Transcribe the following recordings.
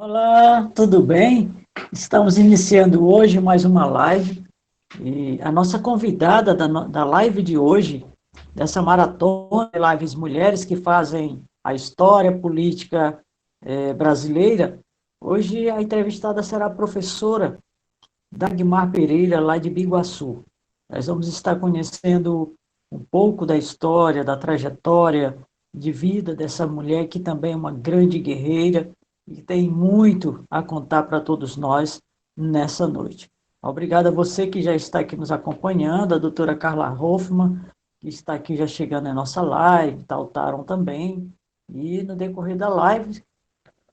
Olá, tudo bem? Estamos iniciando hoje mais uma live e a nossa convidada da live de hoje, dessa maratona de lives mulheres que fazem a história política brasileira, hoje a entrevistada será a professora Dagmar Pereira, lá de Biguaçu. Nós vamos estar conhecendo um pouco da história, da trajetória de vida dessa mulher que também é uma grande guerreira e tem muito a contar para todos nós nessa noite. Obrigado a você que já está aqui nos acompanhando, a doutora Carla Hoffmann, que está aqui já chegando em nossa live, Tautaron também, e no decorrer da live,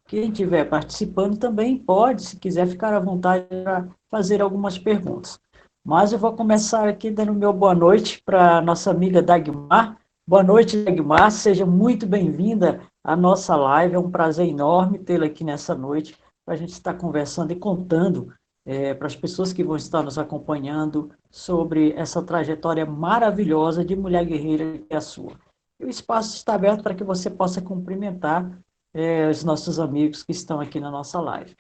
quem estiver participando também pode, se quiser, ficar à vontade para fazer algumas perguntas. Mas eu vou começar aqui dando meu boa noite para a nossa amiga Dagmar. Boa noite, Dagmar. Seja muito bem-vinda à nossa live. É um prazer enorme tê-la aqui nessa noite para a gente estar conversando e contando para as pessoas que vão estar nos acompanhando sobre essa trajetória maravilhosa de mulher guerreira que é a sua. E o espaço está aberto para que você possa cumprimentar os nossos amigos que estão aqui na nossa live.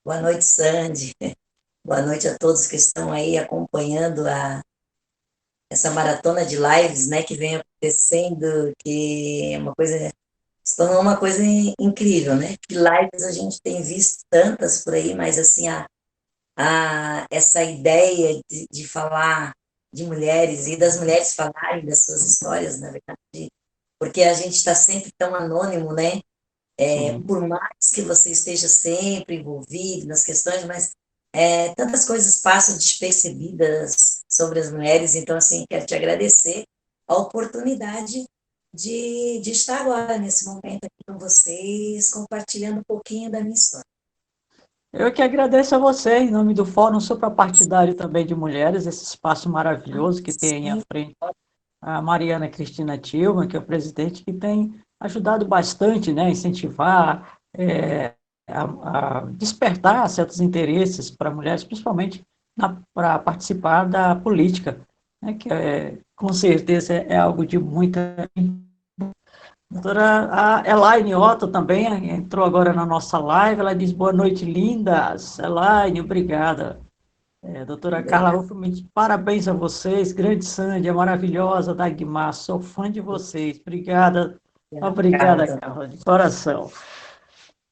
Boa noite, Sandy. Boa noite a todos que estão aí acompanhando essa maratona de lives, né, que vem acontecendo, que é uma coisa, se tornou uma coisa incrível, né? Que lives a gente tem visto tantas por aí, mas assim, essa ideia de falar de mulheres e das mulheres falarem das suas histórias, na verdade, porque a gente está sempre tão anônimo, né? Sim. Por mais que você esteja sempre envolvido nas questões, mas tantas coisas passam despercebidas sobre as mulheres, então, assim, quero te agradecer a oportunidade de estar agora, nesse momento aqui com vocês, compartilhando um pouquinho da minha história. Eu que agradeço a você, em nome do Fórum Suprapartidário também de Mulheres, esse espaço maravilhoso que tem aí à Sim, frente a Mariana Cristina Tilma, que é o presidente, que tem ajudado bastante, né, a incentivar, a despertar certos interesses para mulheres, principalmente para participar da política, né, que com certeza é algo de muita. Doutora a Elaine Otto também entrou agora na nossa live. Ela diz boa noite, lindas. Elaine, obrigada. Doutora Carla obrigada. Ruffman, parabéns a vocês. Grande Sandy, é maravilhosa, Dagmar. Sou fã de vocês. Obrigada, Carla obrigada, também. Carla, de coração.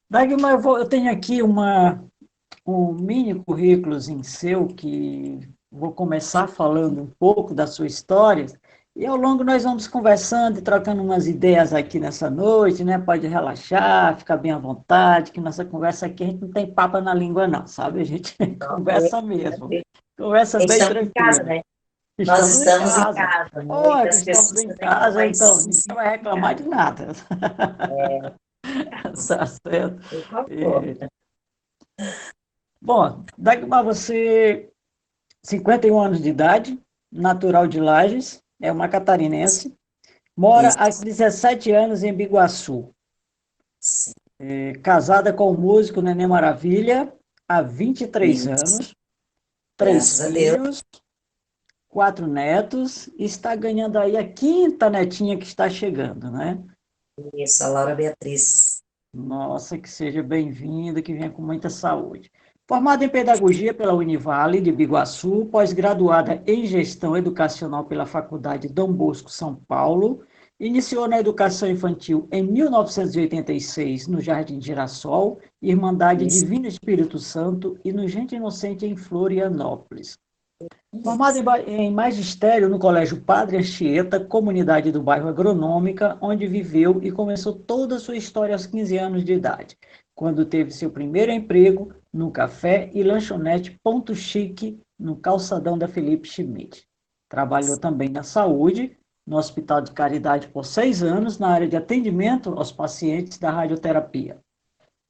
Dagmar, eu tenho aqui um mini currículozinho seu que vou começar falando um pouco da sua história e ao longo nós vamos conversando e trocando umas ideias aqui nessa noite, né? Pode relaxar, ficar bem à vontade, que nossa conversa aqui a gente não tem papa na língua não, sabe? A gente conversa mesmo, conversa bem Estamos em casa, tranquila. né? Nós Estamos em estamos em casa. casa, Oh, muitas estamos pessoas em também estão casa, então mais ninguém vai reclamar em de nada. casa. Tá certo. Por favor. E, bom, Dagmar, você 51 anos de idade, natural de Lages, é uma catarinense, mora há Isso. 17 anos em Biguaçu, Sim, casada com o músico Nenê Maravilha há 23 isso. anos, três Graças a Deus. filhos, quatro netos, e está ganhando aí a quinta netinha que está chegando, né? Isso, a Laura Beatriz. Nossa, que seja bem-vinda, que venha com muita saúde. Formada em Pedagogia pela Univale de Biguaçu, pós-graduada em Gestão Educacional pela Faculdade Dom Bosco, São Paulo, iniciou na educação infantil em 1986 no Jardim Girassol, Irmandade Isso, Divino Espírito Santo e no Gente Inocente em Florianópolis. Formado isso. em magistério no Colégio Padre Anchieta, comunidade do bairro Agronômica, onde viveu e começou toda a sua história aos 15 anos de idade, quando teve seu primeiro emprego no café e lanchonete Ponto Chique, no calçadão da Felipe Schmidt. Trabalhou também na saúde, no Hospital de Caridade por 6 anos, na área de atendimento aos pacientes da radioterapia.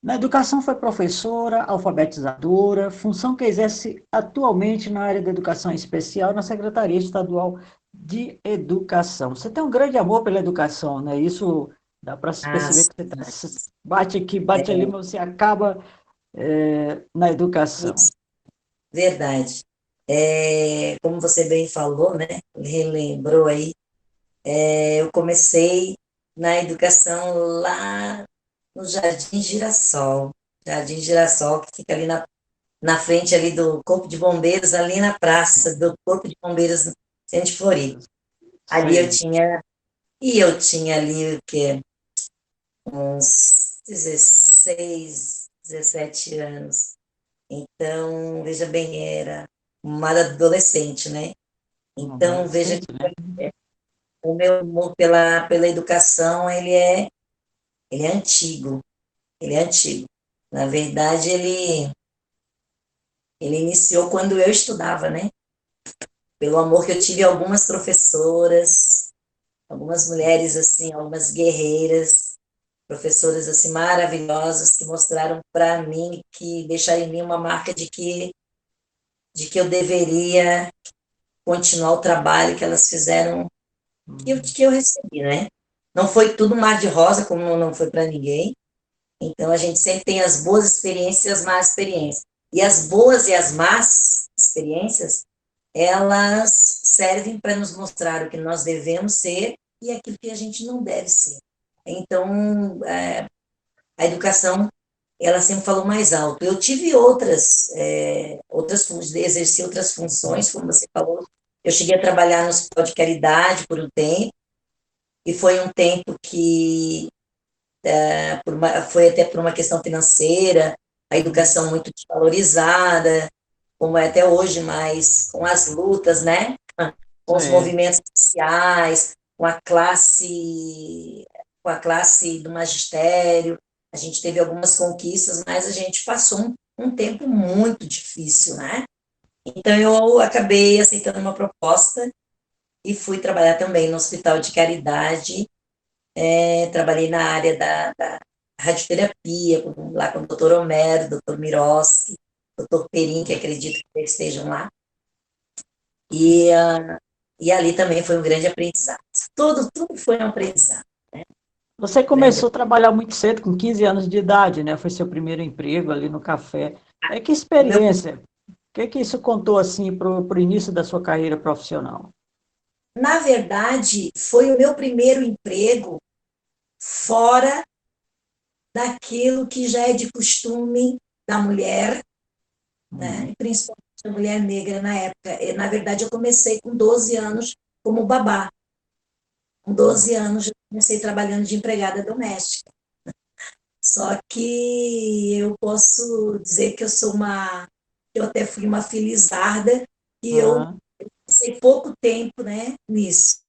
Na educação foi professora, alfabetizadora, função que exerce atualmente na área da educação especial na Secretaria Estadual de Educação. Você tem um grande amor pela educação, né? Isso dá para se Ah, perceber sim, que você bate aqui, bate ali, mas você acaba na educação. isso, verdade. Como você bem falou, né? Relembrou aí, eu comecei na educação lá. no Jardim Girassol. Jardim Girassol, que fica ali na frente ali do Corpo de Bombeiros, ali na praça do Corpo de Bombeiros, no centro de Floripa. Ali Sei. eu tinha ali o quê? Uns 16, 17 anos. Então, veja bem, era uma adolescente, né? Então, veja Adolescente, que né? o meu amor pela educação, ele é antigo, ele é antigo. Na verdade, ele iniciou quando eu estudava, né? Pelo amor que eu tive a algumas professoras, algumas mulheres, assim, algumas guerreiras, professoras, assim, maravilhosas, que mostraram para mim, que deixaram em mim uma marca de que eu deveria continuar o trabalho que elas fizeram, Hum, que eu recebi, né? Não foi tudo mar de rosa, como não foi para ninguém. Então, a gente sempre tem as boas experiências e as más experiências. E as boas e as más experiências, elas servem para nos mostrar o que nós devemos ser e aquilo que a gente não deve ser. Então, a educação, ela sempre falou mais alto. Eu tive outras funções, exerci outras funções, como você falou. Eu cheguei a trabalhar no hospital de caridade por um tempo, e foi um tempo que foi até por uma questão financeira, a educação muito desvalorizada, como é até hoje, mas com as lutas, né? Com os sei. movimentos sociais, com a classe do magistério. A gente teve algumas conquistas, mas a gente passou um tempo muito difícil, né? Então eu acabei aceitando uma proposta e fui trabalhar também no Hospital de Caridade. Trabalhei na área da radioterapia, lá com o doutor Homero, doutor Miroski, doutor Perim, que acredito que eles estejam lá. E, e ali também foi um grande aprendizado. Tudo foi um aprendizado. Você Grande. começou a trabalhar muito cedo, com 15 anos de idade, né? Foi seu primeiro emprego ali no café. Que O meu, experiência? O que isso contou assim para o início da sua carreira profissional? na verdade, foi o meu primeiro emprego fora daquilo que já é de costume da mulher, né? Uhum. Principalmente a mulher negra na época. Na verdade, eu comecei com 12 anos como babá. Com 12 anos, eu comecei trabalhando de empregada doméstica. Só que eu posso dizer que eu até fui uma felizarda, e eu Ah, passei pouco tempo, né, nisso.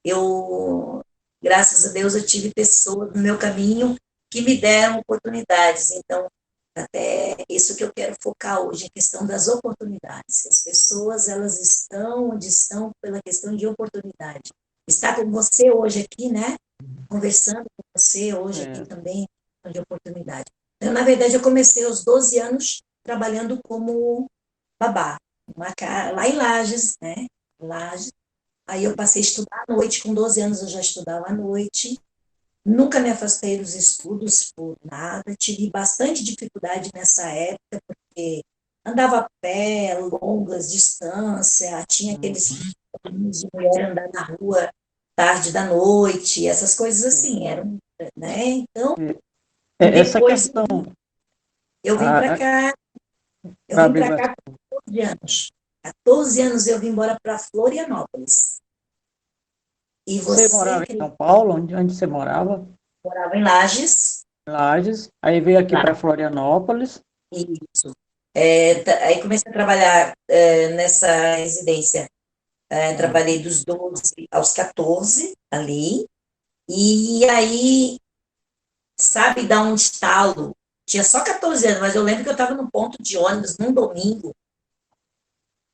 Eu, graças a Deus, eu tive pessoas no meu caminho que me deram oportunidades. Então, até isso que eu quero focar hoje, a questão das oportunidades. As pessoas, elas estão onde estão pela questão de oportunidade. Estar com você hoje aqui, né? Conversando com você hoje aqui certo. também, de oportunidade. Então, na verdade, eu comecei aos 12 anos trabalhando como babá, lá em Lages, né? Lages. Aí eu passei a estudar à noite, com 12 anos eu já estudava à noite. Nunca me afastei dos estudos por nada, tive bastante dificuldade nessa época, porque andava a pé, longas distâncias, tinha aqueles Uhum. caminhos de mulher andar na rua tarde da noite, essas coisas Sim. assim, eram, né? Então, Essa depois questão, eu vim para a, cá, eu para vim abrir para mais. cá com 14 anos. 14 anos eu vim embora para Florianópolis. E Você você morava em acredita, São Paulo? Onde você morava? morava em Lages, Lages. Aí veio aqui lá, para Florianópolis. isso. Aí comecei a trabalhar nessa residência. Ah, Trabalhei dos 12 aos 14 ali, e aí, sabe, dá um estalo. Tinha só 14 anos, mas eu lembro que eu estava no ponto de ônibus num domingo,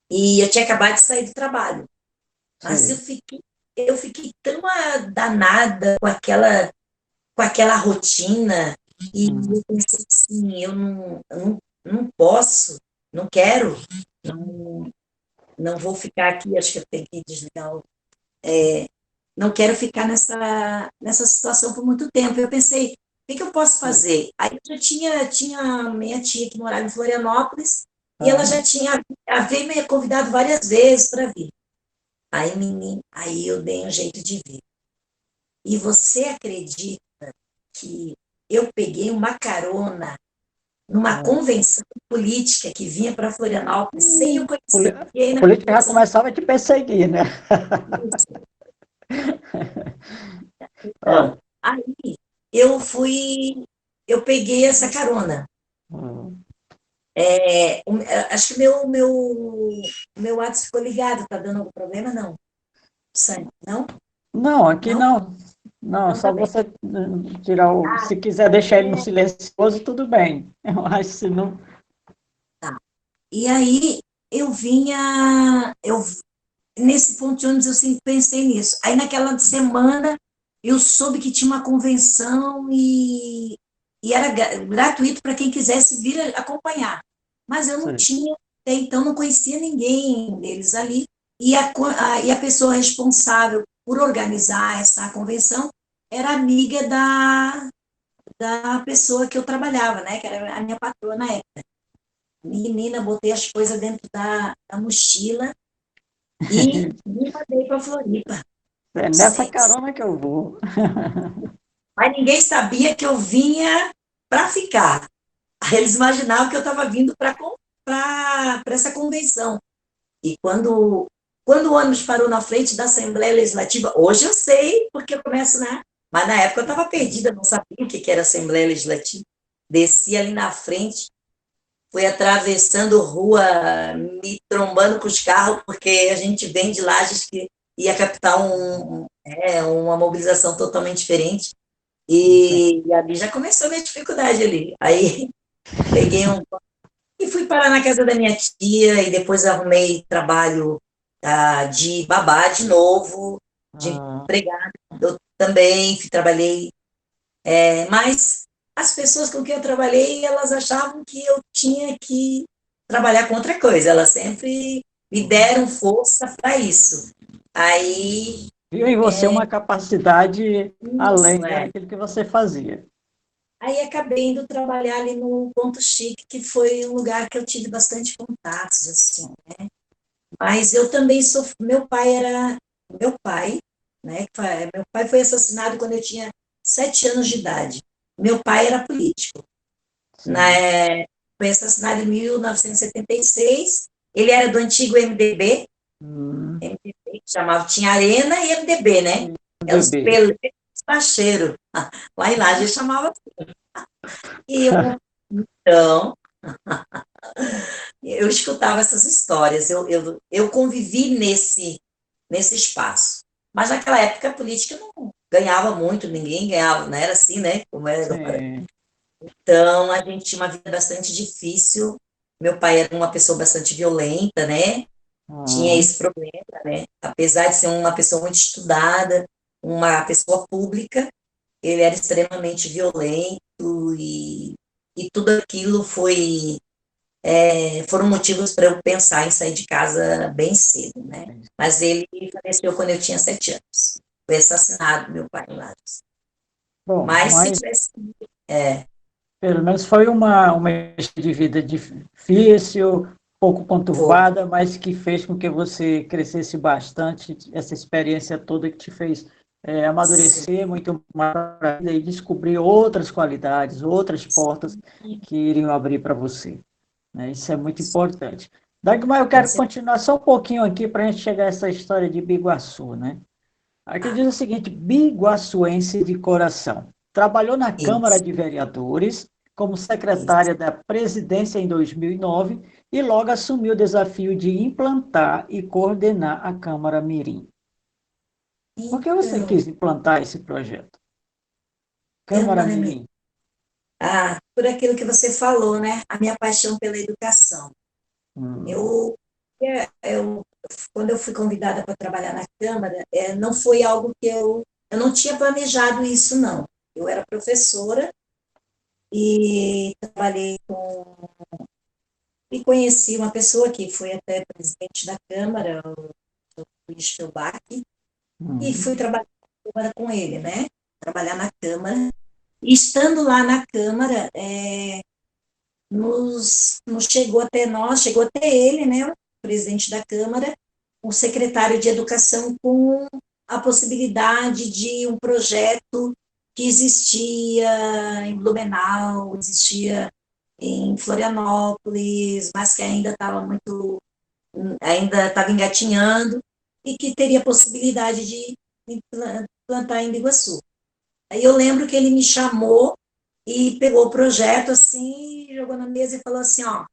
e eu tinha acabado de sair do trabalho. Mas eu sei. fiquei, eu fiquei tão danada com aquela rotina, e Uhum. eu pensei assim, eu não posso, não quero, não, não vou ficar aqui, acho que eu tenho que desligar não quero ficar nessa situação por muito tempo. Eu pensei, o que eu posso Sei. fazer? Aí eu já tinha minha tia que morava em Florianópolis, e ela já Aham. tinha a veio me convidado várias vezes para vir. Aí, menino, aí eu dei um jeito de vir. E você acredita que eu peguei uma carona numa convenção política que vinha para Florianópolis sem eu conhecer ninguém A na política já convenção. começava a te perseguir, né? Então, Ah, aí eu fui, eu peguei essa carona. hum. Acho que meu WhatsApp ficou ligado, tá dando algum problema? Não, Sânia, não? Não, aqui Não? não. Não, Então tá só bem. você tirar o. Se quiser deixar ele no É, silencioso, tudo bem. Eu acho que se não. tá. E aí eu vinha, nesse ponto de ônibus eu sempre pensei nisso. Aí naquela semana eu soube que tinha uma convenção e era gratuito para quem quisesse vir acompanhar. Mas eu não Sei. tinha, até então não conhecia ninguém deles ali. E a pessoa responsável por organizar essa convenção era amiga da pessoa que eu trabalhava, né? Que era a minha patroa na época. Menina, botei as coisas dentro da mochila e me mandei para Floripa. É nessa Vocês. carona que eu vou. Mas ninguém sabia que eu vinha para ficar. Aí eles imaginavam que eu estava vindo para essa convenção. E quando o ônibus parou na frente da Assembleia Legislativa, hoje eu sei, porque eu começo, né? Mas na época eu estava perdida, não sabia o que era Assembleia Legislativa. Desci ali na frente, fui atravessando rua, me trombando com os carros, porque a gente vem de Lages que ia captar uma mobilização totalmente diferente. E ali já começou a minha dificuldade ali. Aí peguei e fui parar na casa da minha tia, e depois arrumei trabalho de babá de novo, de Ah, empregada. Eu também trabalhei, mas as pessoas com quem eu trabalhei, elas achavam que eu tinha que trabalhar com outra coisa. Elas sempre me deram força para isso. Aí, viu em você uma capacidade isso, além daquilo que você fazia. Aí acabei indo trabalhar ali no Ponto Chique, que foi um lugar que eu tive bastante contatos, assim. Mas eu também sou. Meu pai era. Meu pai, né? Meu pai foi assassinado quando eu tinha 7 anos de idade. Meu pai era político. Sim. Né, foi assassinado em 1976. Ele era do antigo MDB, Hum, MDB que chamava, tinha Arena e MDB, né? É os bebê. peleiros bacheiros. Lá em Laje chamava. E eu, então, eu escutava essas histórias, eu convivi nesse espaço. Mas naquela época a política não ganhava muito, ninguém ganhava, não era assim, né? Como é agora. Sim. Então a gente tinha uma vida bastante difícil. Meu pai era uma pessoa bastante violenta, né? Tinha Ah, esse problema, né? Apesar de ser uma pessoa muito estudada, uma pessoa pública, ele era extremamente violento e tudo aquilo foram motivos para eu pensar em sair de casa bem cedo, né? Mas ele faleceu quando eu tinha 7 anos. Foi assassinado, meu pai, lá. bom, Mas se mas tivesse. É, pelo menos foi uma história de vida difícil, pouco foi. conturbada, mas que fez com que você crescesse bastante, essa experiência toda que te fez Sim, amadurecer muito mais pra vida e descobrir outras qualidades, outras portas que iriam abrir para você. Né? Isso é muito importante. Dagmar, eu com quero certeza. continuar só um pouquinho aqui para a gente chegar a essa história de Biguaçu, né? Aqui diz o seguinte: biguaçuense de coração. Trabalhou na Câmara Isso, de Vereadores como isso. secretária da Presidência em 2009 e logo assumiu o desafio de implantar e coordenar a Câmara Mirim. Por que você Então, quis implantar esse projeto? Câmara Câmara Mirim. Mirim. Por aquilo que você falou, né? A minha paixão pela educação. Hum, Eu, quando eu fui convidada para trabalhar na Câmara, não foi algo que eu não tinha planejado isso, não. Eu era professora e trabalhei e conheci uma pessoa que foi até presidente da Câmara, o Luiz Felbach, e fui hum, trabalhar na Câmara com ele, né? Trabalhar na Câmara. E estando lá na Câmara, nos chegou até nós, chegou até ele, né, o presidente da Câmara, o secretário de Educação, com a possibilidade de um projeto que existia em Blumenau, existia em Florianópolis, mas que ainda estava engatinhando e que teria possibilidade de implantar em Biguaçu. Aí eu lembro que ele me chamou e pegou o projeto assim, jogou na mesa e falou assim, ó,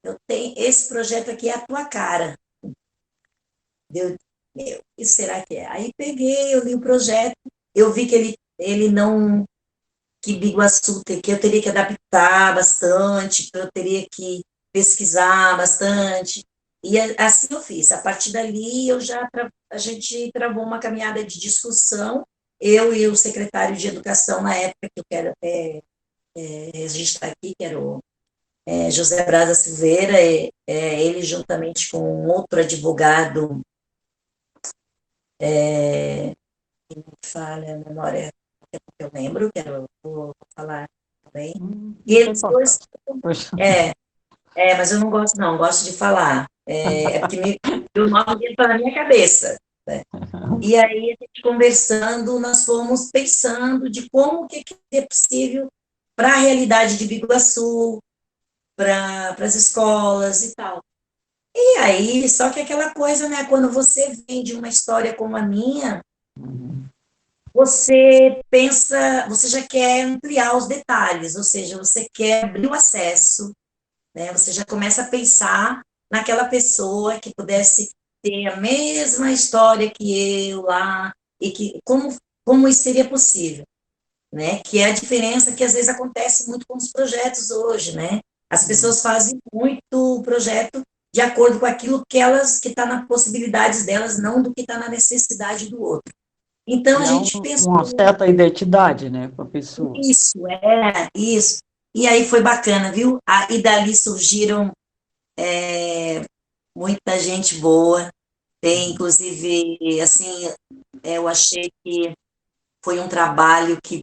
eu tenho esse projeto aqui é a tua cara. Deu, meu, o que será que é? Aí peguei, eu li o projeto, eu vi que ele não, que Biguaçu, que eu teria que adaptar bastante, que eu teria que pesquisar bastante, e assim eu fiz. A partir dali, a gente travou uma caminhada de discussão, eu e o secretário de Educação na época, que eu quero até registrar aqui, que era o José Braga Silveira, ele juntamente com outro advogado, falha a memória, eu lembro, que era, vou falar também, e Isso é eles dois, importante. Poxa. mas eu não gosto, não, gosto de falar, porque o nome entra na minha cabeça, né? E aí, a gente conversando, nós fomos pensando de como que é possível para a realidade de Biguaçu, para as escolas e tal. E aí, só que aquela coisa, né, quando você vem de uma história como a minha, você pensa, você já quer ampliar os detalhes, ou seja, você quer abrir o acesso, né? Você já começa a pensar naquela pessoa que pudesse ter a mesma história que eu lá, e que como isso seria possível, né? Que é a diferença que às vezes acontece muito com os projetos hoje, né? As pessoas fazem muito projeto de acordo com aquilo que está nas possibilidades delas, não do que está na necessidade do outro. Então, a Criar gente uma pensou certa identidade, né, para a pessoa. isso. E aí foi bacana, viu? E dali surgiram muita gente boa. Tem, inclusive, assim, eu achei que foi um trabalho que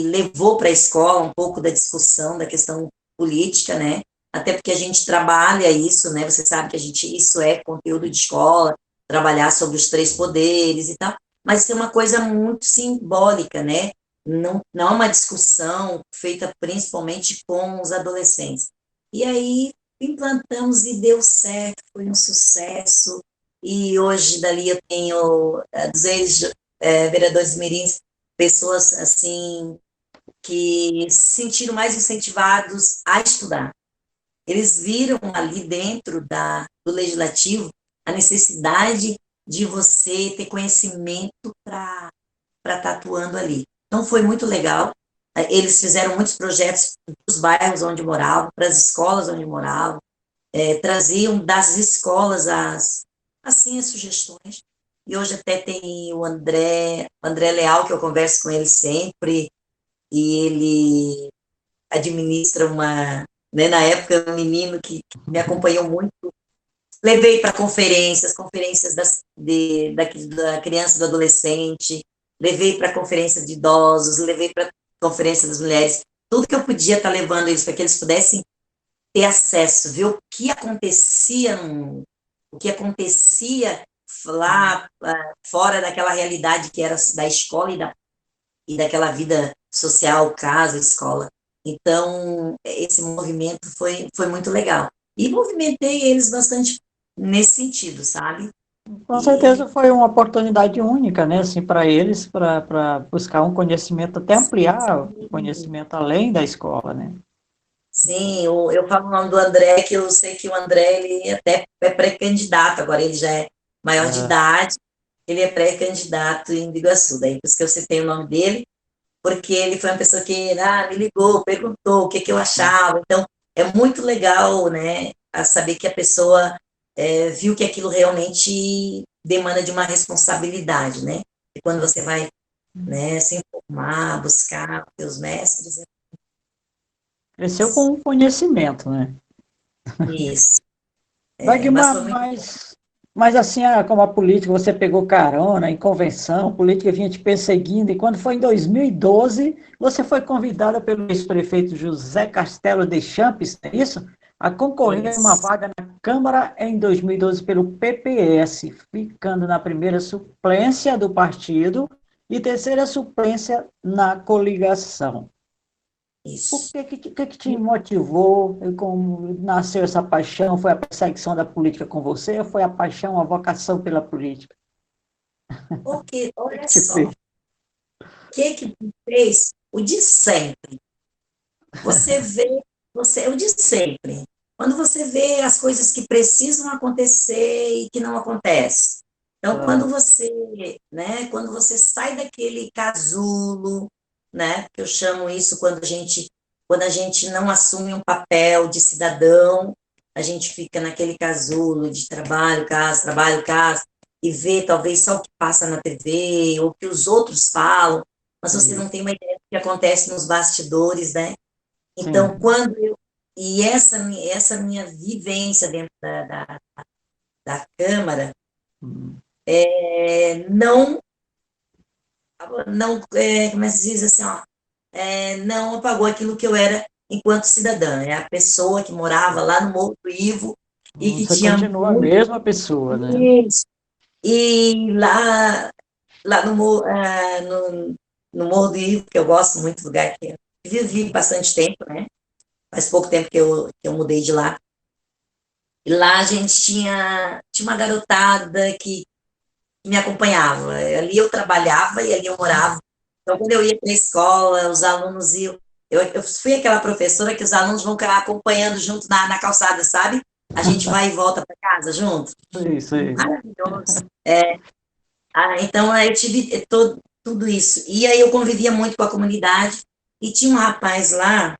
levou para a escola um pouco da discussão da questão política, né? Até porque a gente trabalha isso, né? Você sabe que isso é conteúdo de escola, trabalhar sobre os três poderes e tal, mas isso é uma coisa muito simbólica, né? Não é uma discussão feita principalmente com os adolescentes. E aí implantamos e deu certo, foi um sucesso. E hoje dali eu tenho dos ex-vereadores mirins pessoas assim que se sentiram mais incentivados a estudar. Eles viram ali dentro do legislativo a necessidade de você ter conhecimento para estar atuando ali. Então foi muito legal. Eles fizeram muitos projetos para os bairros onde moravam, para as escolas onde moravam, traziam das escolas as sugestões. E hoje até tem o André Leal, que eu converso com ele sempre, e ele administra né, na época, um menino que me acompanhou muito. Levei para conferências da criança e do adolescente, levei para conferência de idosos, levei para conferência das mulheres, tudo que eu podia estar levando eles para que eles pudessem ter acesso, ver o que acontecia lá fora daquela realidade que era da escola e daquela vida social, casa, escola. Então, esse movimento foi muito legal. E movimentei eles bastante nesse sentido, sabe? Com E, certeza foi uma oportunidade única, né, assim, para eles, para buscar um conhecimento, até ampliar o conhecimento além da escola, né? sim, eu falo o nome do André, que eu sei que o André, ele até é pré-candidato, agora ele já é maior de É, idade, ele é pré-candidato em Biguaçu, daí por isso que eu citei o nome dele, porque ele foi uma pessoa que me ligou, perguntou o que eu achava. Então, é muito legal, né, a saber que a pessoa viu que aquilo realmente demanda de uma responsabilidade, né? E quando você vai, né, se informar, buscar os mestres, cresceu com o conhecimento, né? isso. Mas Dagmar, foi muito bom. mas assim, como a política, você pegou carona em convenção, a política vinha te perseguindo, e quando foi em 2012, você foi convidada pelo ex-prefeito José Castelo de Champs, é isso? A concorrer a uma Isso. vaga na Câmara em 2012 pelo PPS, ficando na primeira suplência do partido E terceira, suplência na coligação. Por Isso. que te motivou? E como nasceu essa paixão? Foi a perseguição da política com você ou foi a paixão, a vocação pela política? Porque, O que olha te só, fez? o que me fez? O de sempre. Você vê, é o de sempre. Quando você vê as coisas que precisam acontecer e que não acontecem. Então, Ah, quando você sai daquele casulo, né, que eu chamo isso quando a gente não assume um papel de cidadão, a gente fica naquele casulo de trabalho, casa, e vê talvez só o que passa na TV ou o que os outros falam, mas você não sim, tem uma ideia do que acontece nos bastidores, né? Então, sim. essa minha vivência dentro da Câmara Hum, não, como é que se diz assim, ó, não apagou aquilo que eu era enquanto cidadã. É a pessoa que morava lá no Morro do Ivo e que Você tinha continua a muito mesma pessoa, né? isso. E lá no Morro do Ivo, que eu gosto muito do lugar que eu vivi bastante tempo, né? Faz pouco tempo que eu mudei de lá. E lá a gente tinha uma garotada que me acompanhava. Ali eu trabalhava e ali eu morava. Então, quando eu ia para a escola, os alunos iam. Eu fui aquela professora que os alunos vão ficar acompanhando junto na calçada, sabe? A gente vai e volta para casa junto. Isso, isso. Maravilhoso. Então, aí eu tive tudo isso. E aí eu convivia muito com a comunidade. E tinha um rapaz lá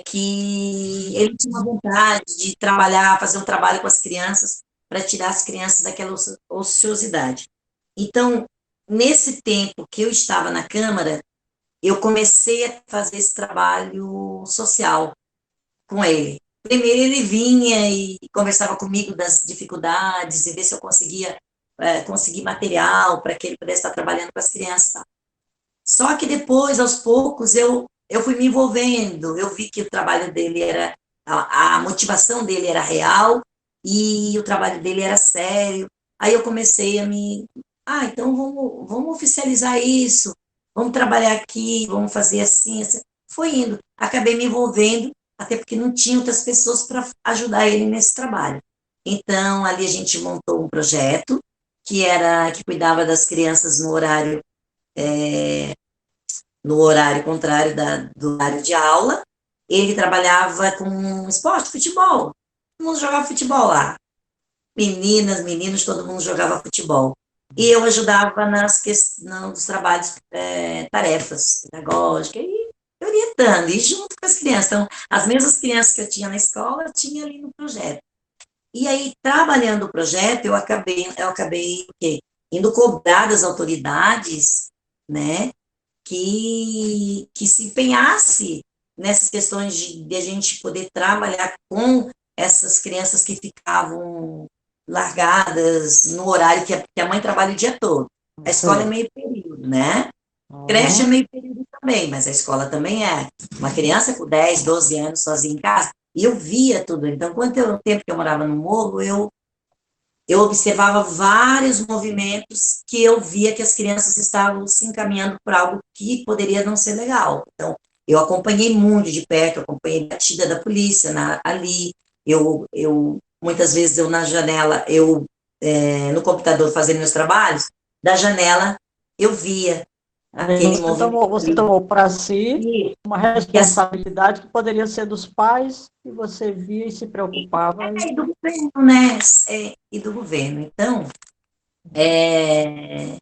que ele tinha uma vontade de trabalhar, fazer um trabalho com as crianças, para tirar as crianças daquela ociosidade. Então, nesse tempo que eu estava na Câmara, eu comecei a fazer esse trabalho social com ele. Primeiro ele vinha e conversava comigo das dificuldades e ver se eu conseguir material para que ele pudesse estar trabalhando com as crianças. Só que depois, aos poucos, eu fui me envolvendo, eu vi que o trabalho dele a motivação dele era real e o trabalho dele era sério. Aí eu comecei então vamos oficializar isso, vamos trabalhar aqui, vamos fazer assim, assim. Foi indo, acabei me envolvendo, até porque não tinha outras pessoas para ajudar ele nesse trabalho. Então, ali a gente montou um projeto que cuidava das crianças no horário contrário do horário de aula. Ele trabalhava com esporte, futebol. Todo mundo jogava futebol lá. Meninas, meninos, todo mundo jogava futebol. E eu ajudava nos trabalhos, tarefas pedagógicas, e orientando, e junto com as crianças. Então, as mesmas crianças que eu tinha na escola, eu tinha ali no projeto. E aí, trabalhando o projeto, eu acabei o quê? Indo cobrar das autoridades, né, que se empenhasse nessas questões de a gente poder trabalhar com essas crianças que ficavam largadas no horário que a mãe trabalha o dia todo. A escola é Sei. meio período, né? Creche é Uhum. meio período também, mas a escola também é. Uma criança com 10, 12 anos sozinha em casa, e eu via tudo. Então, o tempo que eu morava no morro, eu observava vários movimentos que eu via que as crianças estavam se encaminhando para algo que poderia não ser legal. Então, eu acompanhei muito de perto, acompanhei a batida da polícia ali. Muitas vezes eu na janela, no computador fazendo meus trabalhos, da janela eu via aquele movimento Você ali. tomou para si E, uma e as, responsabilidade que poderia ser dos pais e você via e se preocupava. e do governo, né? E do governo. Então, é,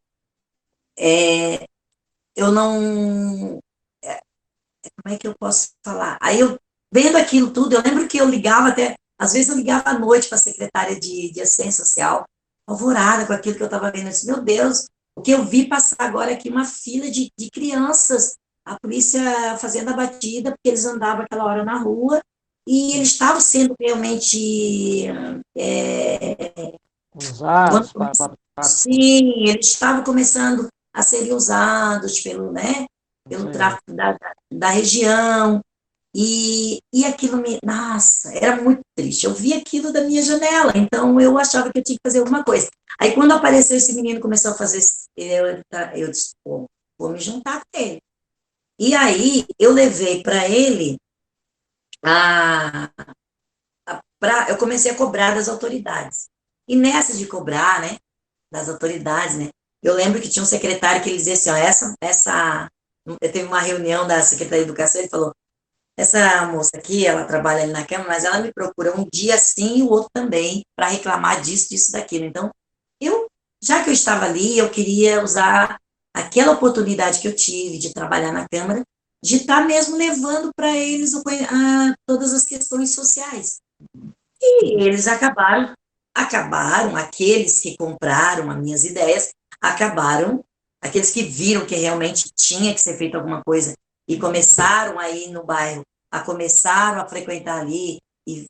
é, eu não. Como é que eu posso falar? Aí eu, vendo aquilo tudo, eu lembro que eu ligava até, às vezes eu ligava à noite para a secretária de assistência social, alvorada com aquilo que eu estava vendo. Eu disse, meu Deus, o que eu vi passar agora aqui, uma fila de crianças, a polícia fazendo a batida, porque eles andavam aquela hora na rua, e eles estavam sendo realmente. Quando, Usados sim, eles estavam começando a serem usados pelo sei. tráfico da região. E aquilo nossa, era muito triste. Eu vi aquilo da minha janela, então eu achava que eu tinha que fazer alguma coisa. Aí quando apareceu esse menino, começou a fazer, eu disse, pô, vou me juntar com ele. E aí eu levei para ele a, eu comecei a cobrar das autoridades. E nessa de cobrar, né, das autoridades, né, eu lembro que tinha um secretário que ele dizia assim, ó, eu teve uma reunião da Secretaria de Educação, ele falou, essa moça aqui, ela trabalha ali na Câmara, mas ela me procura um dia sim e o outro também para reclamar disso, disso, daquilo. Então, eu, já que eu estava ali, eu queria usar aquela oportunidade que eu tive de trabalhar na Câmara, de estar mesmo levando para eles todas as questões sociais. E eles acabaram, aqueles que compraram as minhas ideias, acabaram, aqueles que viram que realmente tinha que ser feita alguma coisa e começaram a ir no bairro, começaram a frequentar ali e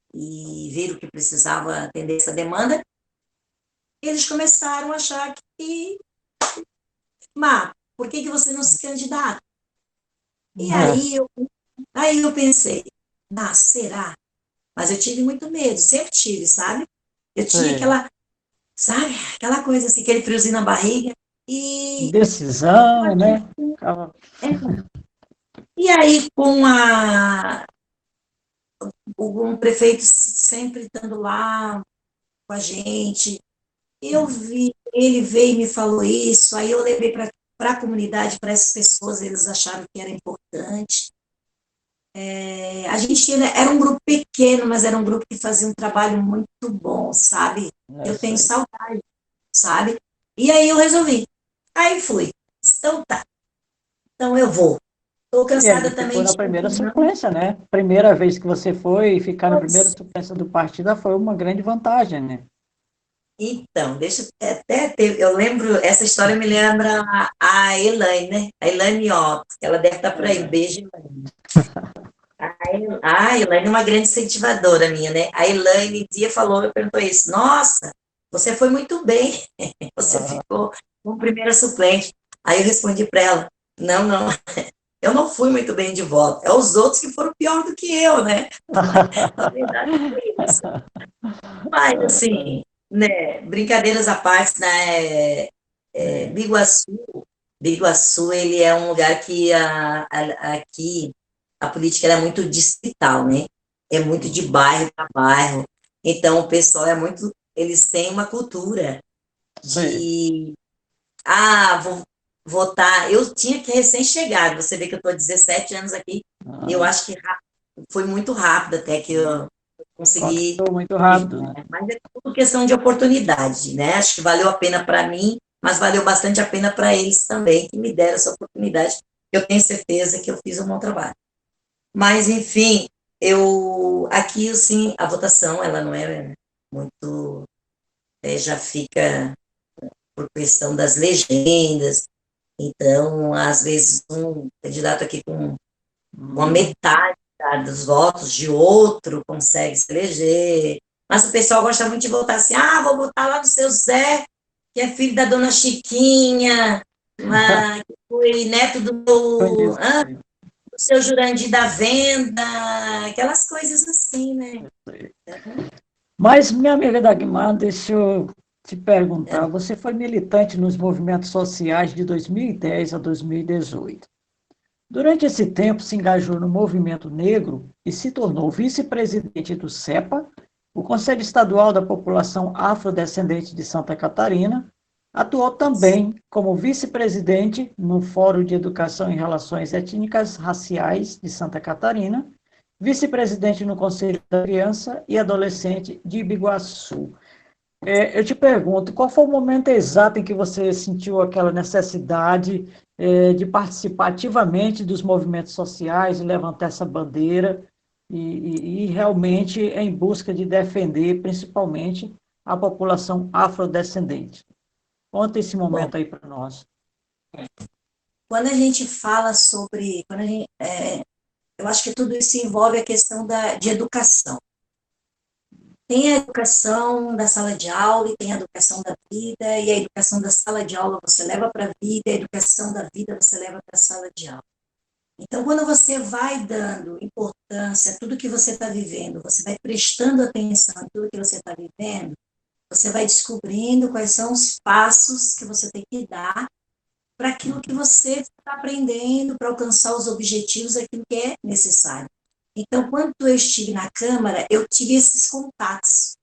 viram que precisava atender essa demanda, eles começaram a achar que, por que você não se candidata? E aí eu pensei, será? Mas eu tive muito medo, sempre tive, sabe? Eu tinha sabe, aquela coisa assim, aquele friozinho na barriga. E, Indecisão, né? e aí, com o prefeito sempre estando lá com a gente, ele veio e me falou isso, aí eu levei para a comunidade, para essas pessoas, eles acharam que era importante. A gente era um grupo pequeno, mas era um grupo que fazia um trabalho muito bom, sabe? Eu tenho saudade, sabe? E aí eu resolvi. Aí fui. Então tá. Então eu vou. Estou E ainda cansada ficou também na de. primeira suplência, né? Primeira vez que você foi ficar na primeira suplência do partido foi uma grande vantagem, né? Então, deixa até ter, eu lembro, essa história me lembra a Elaine, né? A Elaine Ops, que ela deve estar por aí. Beijo, Elaine. A Elaine é uma grande incentivadora minha, né? A Elaine dia falou, eu perguntou isso, nossa, você foi muito bem, você ficou como primeira suplente. Aí eu respondi para ela, não, não, eu não fui muito bem de voto, é os outros que foram pior do que eu, né? Na verdade, foi isso. Mas, assim, né, brincadeiras à parte, né, Biguaçu, ele é um lugar que aqui a política é muito distrital, né? É muito de bairro para bairro. Então, o pessoal eles têm uma cultura Sim. de, vou votar. Eu tinha que recém-chegar, você vê que eu estou há 17 anos aqui, eu acho que foi muito rápido até que eu consegui. Conquistou muito rápido, né? Mas é tudo questão de oportunidade, né? Acho que valeu a pena para mim, mas valeu bastante a pena para eles também, que me deram essa oportunidade. Eu tenho certeza que eu fiz um bom trabalho. Mas, enfim, aqui, assim, a votação, ela não é muito, já fica por questão das legendas. Então, às vezes, um candidato aqui com uma metade dos votos de outro consegue se eleger. Mas o pessoal gosta muito de votar assim, vou votar lá no seu Zé, que é filho da dona Chiquinha, que foi neto do seu Jurandir da Venda, aquelas coisas assim, né? Mas, minha amiga Dagmar, deixa eu te perguntar, você foi militante nos movimentos sociais de 2010 a 2018. Durante esse tempo, se engajou no movimento negro e se tornou vice-presidente do CEPA, o Conselho Estadual da População Afrodescendente de Santa Catarina. Atuou também como vice-presidente no Fórum de Educação em Relações Étnicas Raciais de Santa Catarina, vice-presidente no Conselho da Criança e Adolescente de Ibiguaçu. Eu te pergunto, qual foi o momento exato em que você sentiu aquela necessidade de participar ativamente dos movimentos sociais, de levantar essa bandeira e realmente em busca de defender, principalmente, a população afrodescendente? Conta esse Bom, momento aí para nós. quando a gente fala sobre, eu acho que tudo isso envolve a questão de educação. Tem a educação da sala de aula e tem a educação da vida, e a educação da sala de aula você leva para a vida, e a educação da vida você leva para a sala de aula. Então, quando você vai dando importância a tudo que você está vivendo, você vai prestando atenção em tudo que você está vivendo, você vai descobrindo quais são os passos que você tem que dar para aquilo que você está aprendendo, para alcançar os objetivos, aquilo que é necessário. Então, quando eu estive na Câmara, eu tive esses contatos.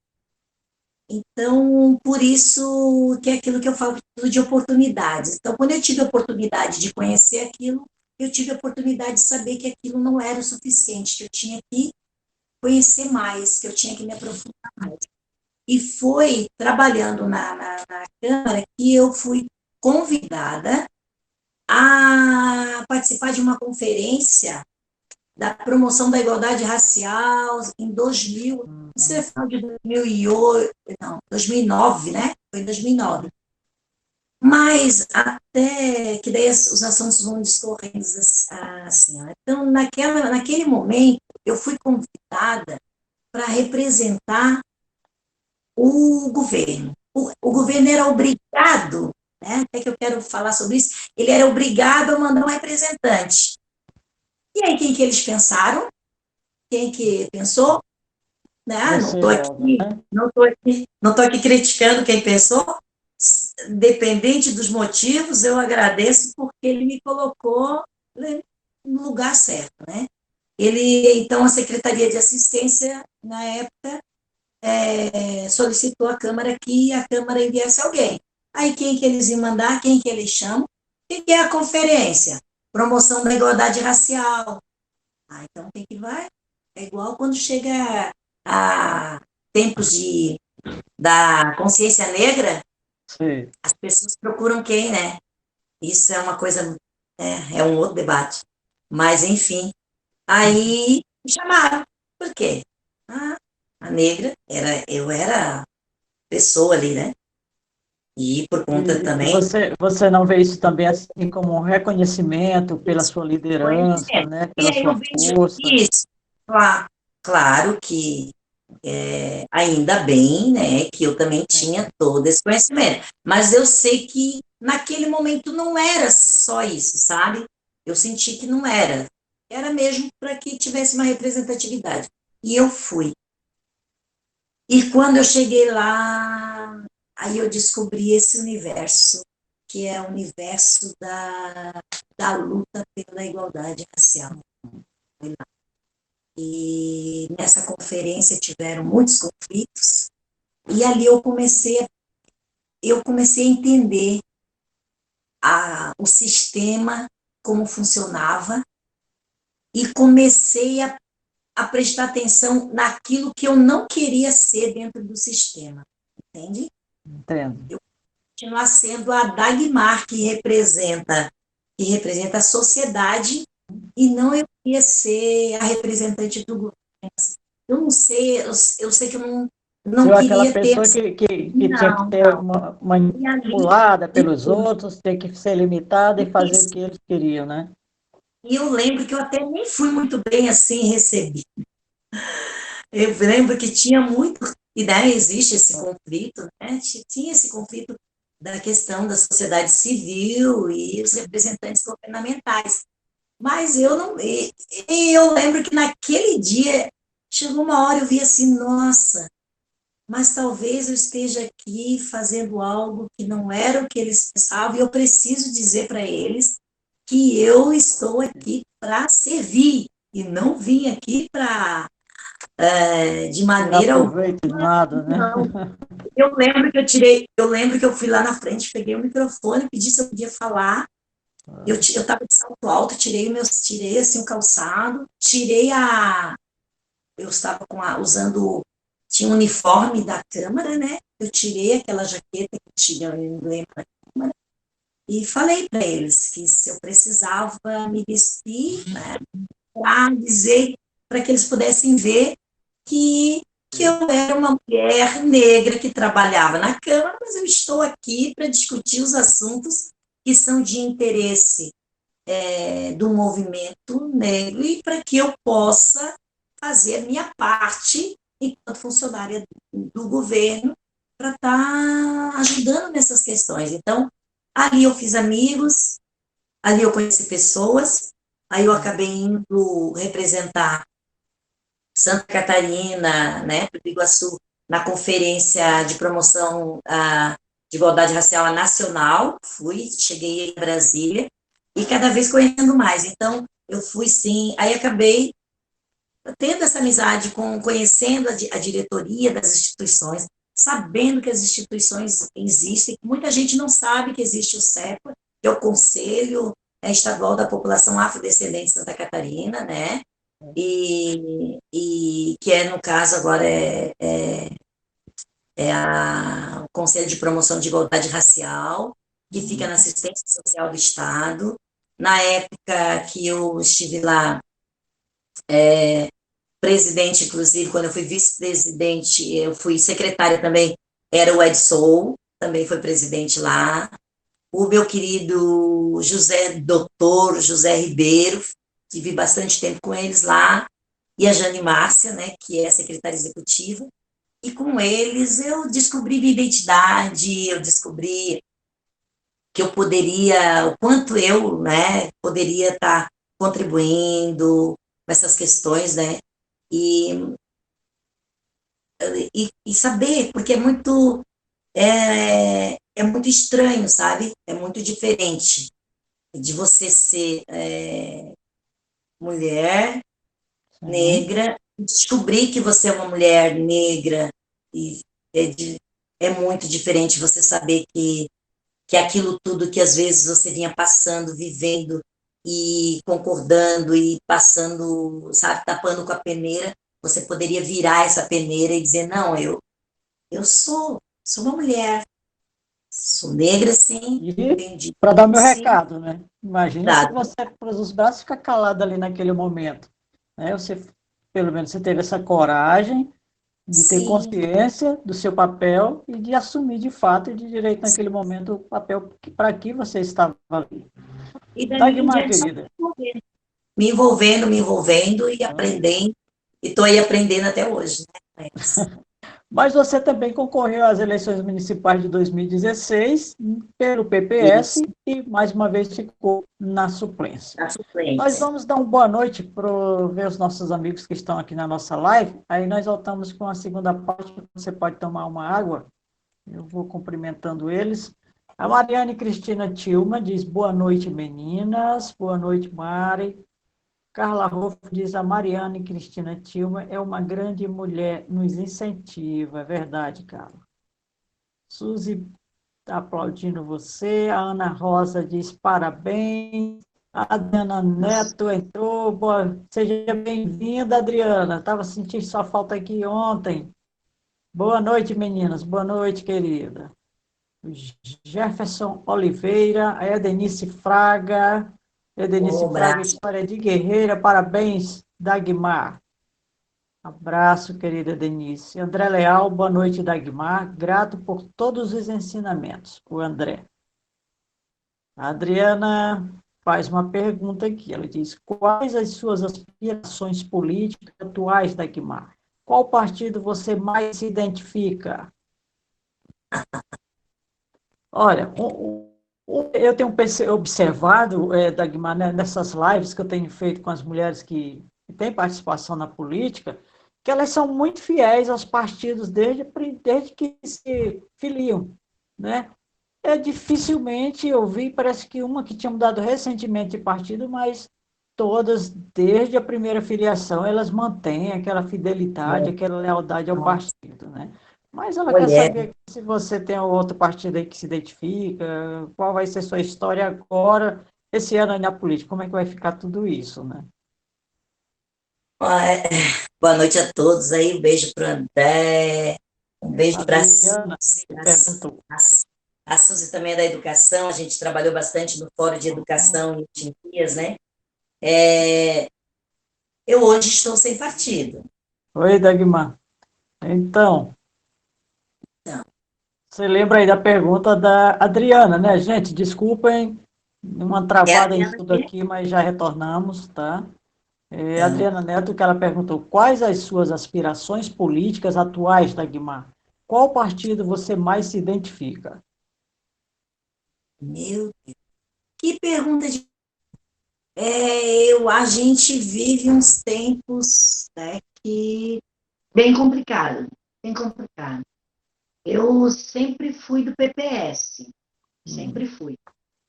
Então, por isso que é aquilo que eu falo de oportunidades. Então, quando eu tive a oportunidade de conhecer aquilo, eu tive a oportunidade de saber que aquilo não era o suficiente, que eu tinha que conhecer mais, que eu tinha que me aprofundar mais. E foi trabalhando na Câmara que eu fui convidada a participar de uma conferência da promoção da igualdade racial em 2000, não sei se foi de 2008, não, 2009, né? Foi em 2009. Mas até que daí os assuntos vão discorrendo assim. Ó. Então, naquele momento, eu fui convidada para representar o governo. O governo era obrigado, né? Até que eu quero falar sobre isso, ele era obrigado a mandar um representante. E aí, quem que eles pensaram? Quem que pensou? Né? Não Você, estou Elza, aqui, né? não tô aqui criticando quem pensou. Dependente dos motivos, eu agradeço porque ele me colocou no lugar certo, né? Então, a Secretaria de Assistência, na época, solicitou à Câmara que a Câmara enviasse alguém. Aí, quem que eles iam mandar? Quem que eles chamam? O que é a conferência? Promoção da igualdade racial. Ah, então, quem que vai? É igual quando chega a tempos da consciência negra, Sim. as pessoas procuram quem, né? Isso é uma coisa, é um outro debate. Mas, enfim, aí me chamaram. Por quê? Ah, a negra, eu era pessoa ali, né? E por conta E também você não vê isso também assim como um reconhecimento pela desse sua liderança, conhecimento. né? E Pela aí eu sua vejo força? isso. Claro que ainda bem, né, que eu também tinha Sim. todo esse conhecimento. Mas eu sei que naquele momento não era só isso, sabe? Eu senti que não era. Era mesmo para que tivesse uma representatividade. E eu fui. E quando eu cheguei lá, aí eu descobri esse universo, que é o universo da luta pela igualdade racial. E nessa conferência tiveram muitos conflitos, e ali eu comecei a entender o sistema, como funcionava, e comecei a prestar atenção naquilo que eu não queria ser dentro do sistema, entende? Entendo. Continuar sendo a Dagmar que representa a sociedade, e não eu queria ser a representante do governo. Eu não sei, eu sei que eu não Ser aquela queria ter. pessoa que tinha que Não, ter não. uma E ali, manipulada pelos outros, ter que ser limitada e fazer o isso. que eles queriam, né? E eu lembro que eu até nem fui muito bem assim recebido. Eu lembro que tinha muito, e daí existe esse conflito, né? Tinha esse conflito da questão da sociedade civil e os representantes governamentais. Mas eu não. E eu lembro que naquele dia chegou uma hora eu vi assim, nossa, mas talvez eu esteja aqui fazendo algo que não era o que eles pensavam, e eu preciso dizer para eles que eu estou aqui para servir e não vim aqui para de Tirar maneira alguma. proveito de nada, né? Não. Eu lembro que eu fui lá na frente, peguei o microfone, pedi se eu podia falar. Eu estava de salto alto, tirei assim o calçado, eu estava usando, tinha um uniforme da Câmara, né? Eu tirei aquela jaqueta que tinha o emblema da Câmara e falei para eles que se eu precisava me vestir, né, para dizer, para que eles pudessem ver que, que eu era uma mulher negra que trabalhava na Câmara, mas eu estou aqui para discutir os assuntos que são de interesse do movimento negro e para que eu possa fazer a minha parte enquanto funcionária do governo para estar ajudando nessas questões. Então, ali eu fiz amigos, ali eu conheci pessoas, aí eu acabei indo representar Santa Catarina, né, do Iguaçu, na conferência de promoção de igualdade racial nacional, cheguei em Brasília, e cada vez conhecendo mais. Então, eu fui sim, aí acabei tendo essa amizade, conhecendo a diretoria das instituições, sabendo que as instituições existem, muita gente não sabe que existe o CEPA, que é o Conselho Estadual da População Afrodescendente de Santa Catarina, né? E que no caso, agora o Conselho de Promoção de Igualdade Racial, que fica na Assistência Social do Estado. Na época que eu estive lá, presidente, inclusive, quando eu fui vice-presidente, eu fui secretária também, era o Edsol, também foi presidente lá. O meu querido doutor José Ribeiro, tive bastante tempo com eles lá, e a Jane Márcia, né, que é a secretária executiva, e com eles eu descobri minha identidade, eu descobri que eu poderia, o quanto eu, né, poderia estar contribuindo com essas questões, né, e, e saber, porque é muito estranho, sabe? É muito diferente de você ser mulher Sim. negra, descobrir que você é uma mulher negra e é, é muito diferente você saber que aquilo tudo que às vezes você vinha passando, vivendo e concordando e passando, sabe, tapando com a peneira, você poderia virar essa peneira e dizer, não, eu sou uma mulher, sou negra, sim, E tenho direito, para dar meu sim, recado, né? Imagina se dado, você cruza os braços e fica calado ali naquele momento. Né? Você, pelo menos, você teve essa coragem de ter sim, consciência do seu papel e de assumir de fato e de direito naquele momento o papel para que você estava ali. e dali em Dagmar, diante só querida. me envolvendo e aprendendo, e estou aí aprendendo até hoje, né? Mas você também concorreu às eleições municipais de 2016 pelo PPS Isso, e mais uma vez ficou na suplência. na Nós suplência. vamos dar uma boa noite para ver os nossos amigos que estão aqui na nossa live. Aí nós voltamos com a segunda parte. Você pode tomar uma água. Eu vou cumprimentando eles. A Mariane Cristina Tilma diz boa noite, meninas. Boa noite, Mari. Carla Ruff diz a Mariane Cristina Tilma é uma grande mulher, nos incentiva. É verdade, Carla. Suzy está aplaudindo você. A Ana Rosa diz parabéns. A Adriana Neto entrou. Boa, seja bem-vinda, Adriana. Estava sentindo sua falta aqui ontem. Boa noite, meninas. Boa noite, querida. Jefferson Oliveira, a Edenice Fraga. Edenice Um Fraga, abraço. história de guerreira. Parabéns, Dagmar. Abraço, querida Denise. André Leal, boa noite, Dagmar. Grato por todos os ensinamentos. O André. A Adriana faz uma pergunta aqui. Ela diz: quais as suas aspirações políticas atuais, Dagmar? Qual partido você mais se identifica? Olha, eu tenho observado, Dagmar, né, nessas lives que eu tenho feito com as mulheres que têm participação na política, que elas são muito fiéis aos partidos desde que se filiam, né? Dificilmente eu vi, parece que uma que tinha mudado recentemente de partido, mas todas, desde a primeira filiação, elas mantêm aquela fidelidade, aquela lealdade ao partido, né? Mas ela quer Mulher, saber se você tem outro partido aí que se identifica, qual vai ser sua história agora, esse ano aí na política, como é que vai ficar tudo isso, né? boa noite a todos aí, um beijo para o André, um beijo para a Adriana Suzy, perguntou. a Suzy também é da educação, a gente trabalhou bastante no Fórum de Educação e Etnias, né? É, eu hoje estou sem partido. Oi, Dagmar. Então, Não, você lembra aí da pergunta da Adriana, né, gente? Desculpem, uma é a travada em Adriana tudo aqui? aqui, mas já retornamos, tá? Então, Adriana Neto, que ela perguntou, quais as suas aspirações políticas atuais, Dagmar? Qual partido você mais se identifica? meu Deus, que pergunta de... a gente vive uns tempos, né, que bem complicado, bem complicado. Eu sempre fui do PPS, sempre Hum. fui.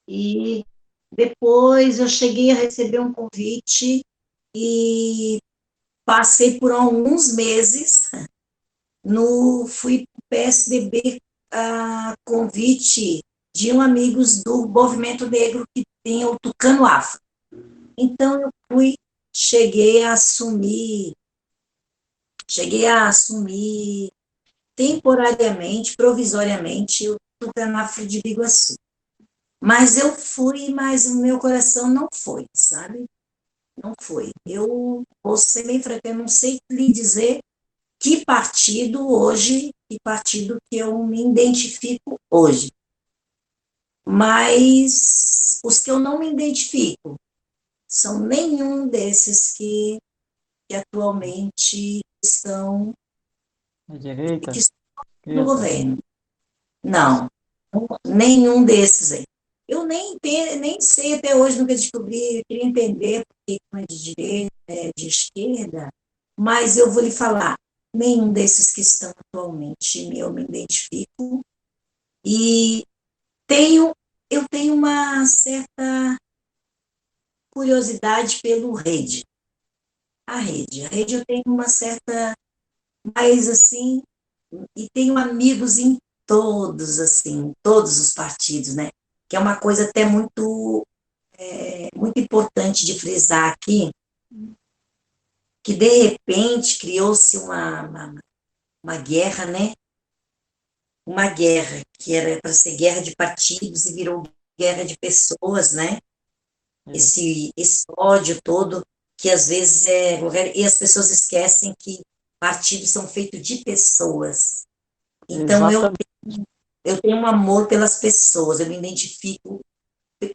E depois eu cheguei a receber um convite e passei por alguns meses fui para o PSDB a convite de um amigos do movimento negro que tem o Tucano Afro. Então eu cheguei a assumir, cheguei a assumir temporariamente, provisoriamente, o Tucano Afro de Biguaçu. Mas eu fui, mas o meu coração não foi, sabe? Não foi. Eu vou ser bem franca, eu não sei lhe dizer que partido que eu me identifico hoje. Mas os que eu não me identifico são nenhum desses que atualmente estão, À que direita, estão no esquerda. governo. Não, nenhum desses aí. Eu nem sei até hoje, nunca descobri, eu queria entender porque é de direita, é de esquerda, mas eu vou lhe falar, nenhum desses que estão atualmente eu me identifico e tenho, eu tenho uma certa curiosidade pelo rede. A rede eu tenho uma certa, mais assim, e tenho amigos em todos, assim, todos os partidos, né? Que é uma coisa até muito importante de frisar aqui, que de repente criou-se uma guerra, né? Uma guerra que era para ser guerra de partidos e virou guerra de pessoas, né? Isso. Esse ódio todo que às vezes e as pessoas esquecem que partidos são feitos de pessoas. Então Exatamente. eu tenho um amor pelas pessoas, eu me identifico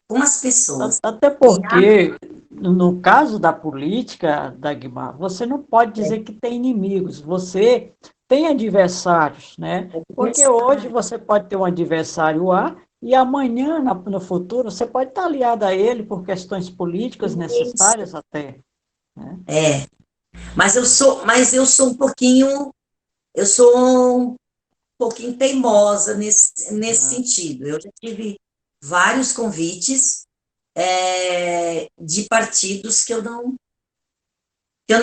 com as pessoas. Até E porque, no caso da política, Dagmar, você não pode dizer que tem inimigos, você tem adversários, né? Porque hoje você pode ter um adversário A e amanhã, no futuro, você pode estar aliado a ele por questões políticas necessárias até, né? é, mas eu sou eu sou um pouquinho teimosa nesse Ah, sentido. Eu já tive vários convites de partidos que eu não não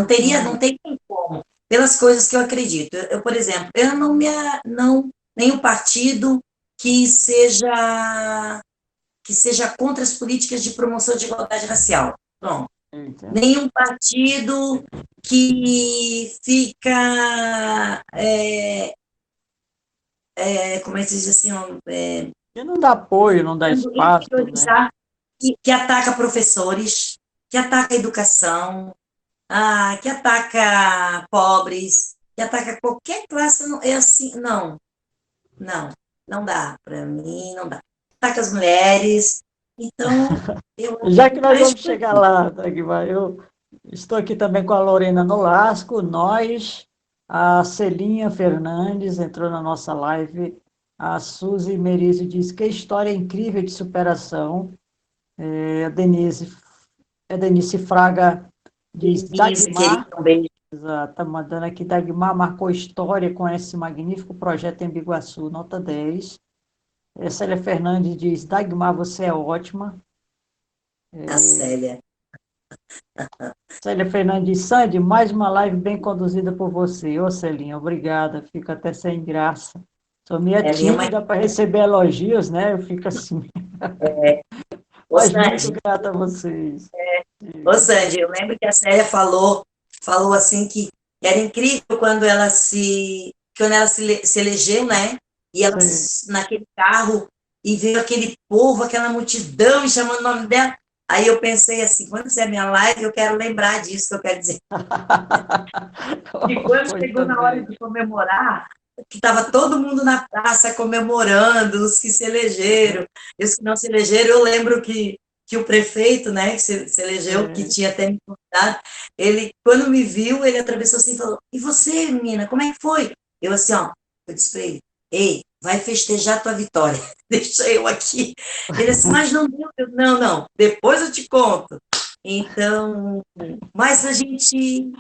teria, não não, tem como, pelas coisas que eu acredito. Por exemplo, eu não me não nenhum partido que seja contra as políticas de promoção de igualdade racial. Pronto. eita. Nenhum partido que fica, como é que se diz assim, E não dá apoio, não dá tentando espaço, né? inferiorizar, que ataca professores, que ataca a educação, que ataca pobres, que ataca qualquer classe, não, é assim, não, não dá, para mim não dá. Ataca as mulheres, então, eu Já que nós acho vamos que chegar lá, Dagmar, eu estou aqui também com a Lorena Nolasco, nós, a Celinha Fernandes entrou na nossa live, a Suzy Merizio diz que história incrível de superação, a Denise Fraga diz, Denise, querida, Dagmar, um beijo. está mandando aqui, Dagmar marcou história com esse magnífico projeto em Biguaçu, nota 10. Célia Fernandes diz, Dagmar, você é ótima. A Célia. Célia Fernandes, Sandy, mais uma live bem conduzida por você. Ô, Celinha, obrigada. Fico até sem graça. Sou meio Ela é uma. tímida para receber elogios, né? Eu fico assim, Ô, mas muito Sandy, grata a vocês. Ô, Sandy, eu lembro que a Célia falou assim que era incrível quando ela se elegeu, né? E ela Sim. naquele carro e veio aquele povo, aquela multidão e chamando o nome dela. Aí eu pensei assim, quando fizer minha live, eu quero lembrar disso que eu quero dizer. E quando chegou Muito na hora bem. de comemorar, que estava todo mundo na praça comemorando, os que se elegeram, e os que não se elegeram, eu lembro que o prefeito, né, que se elegeu, que É, tinha até me convidado, ele, quando me viu, ele atravessou assim e falou, e você, menina, como é que foi? Eu assim, ó, eu disse para ele, ei, vai festejar a tua vitória. Deixa eu aqui. Ele disse, mas não deu. Não, depois eu te conto. Então, mas a gente,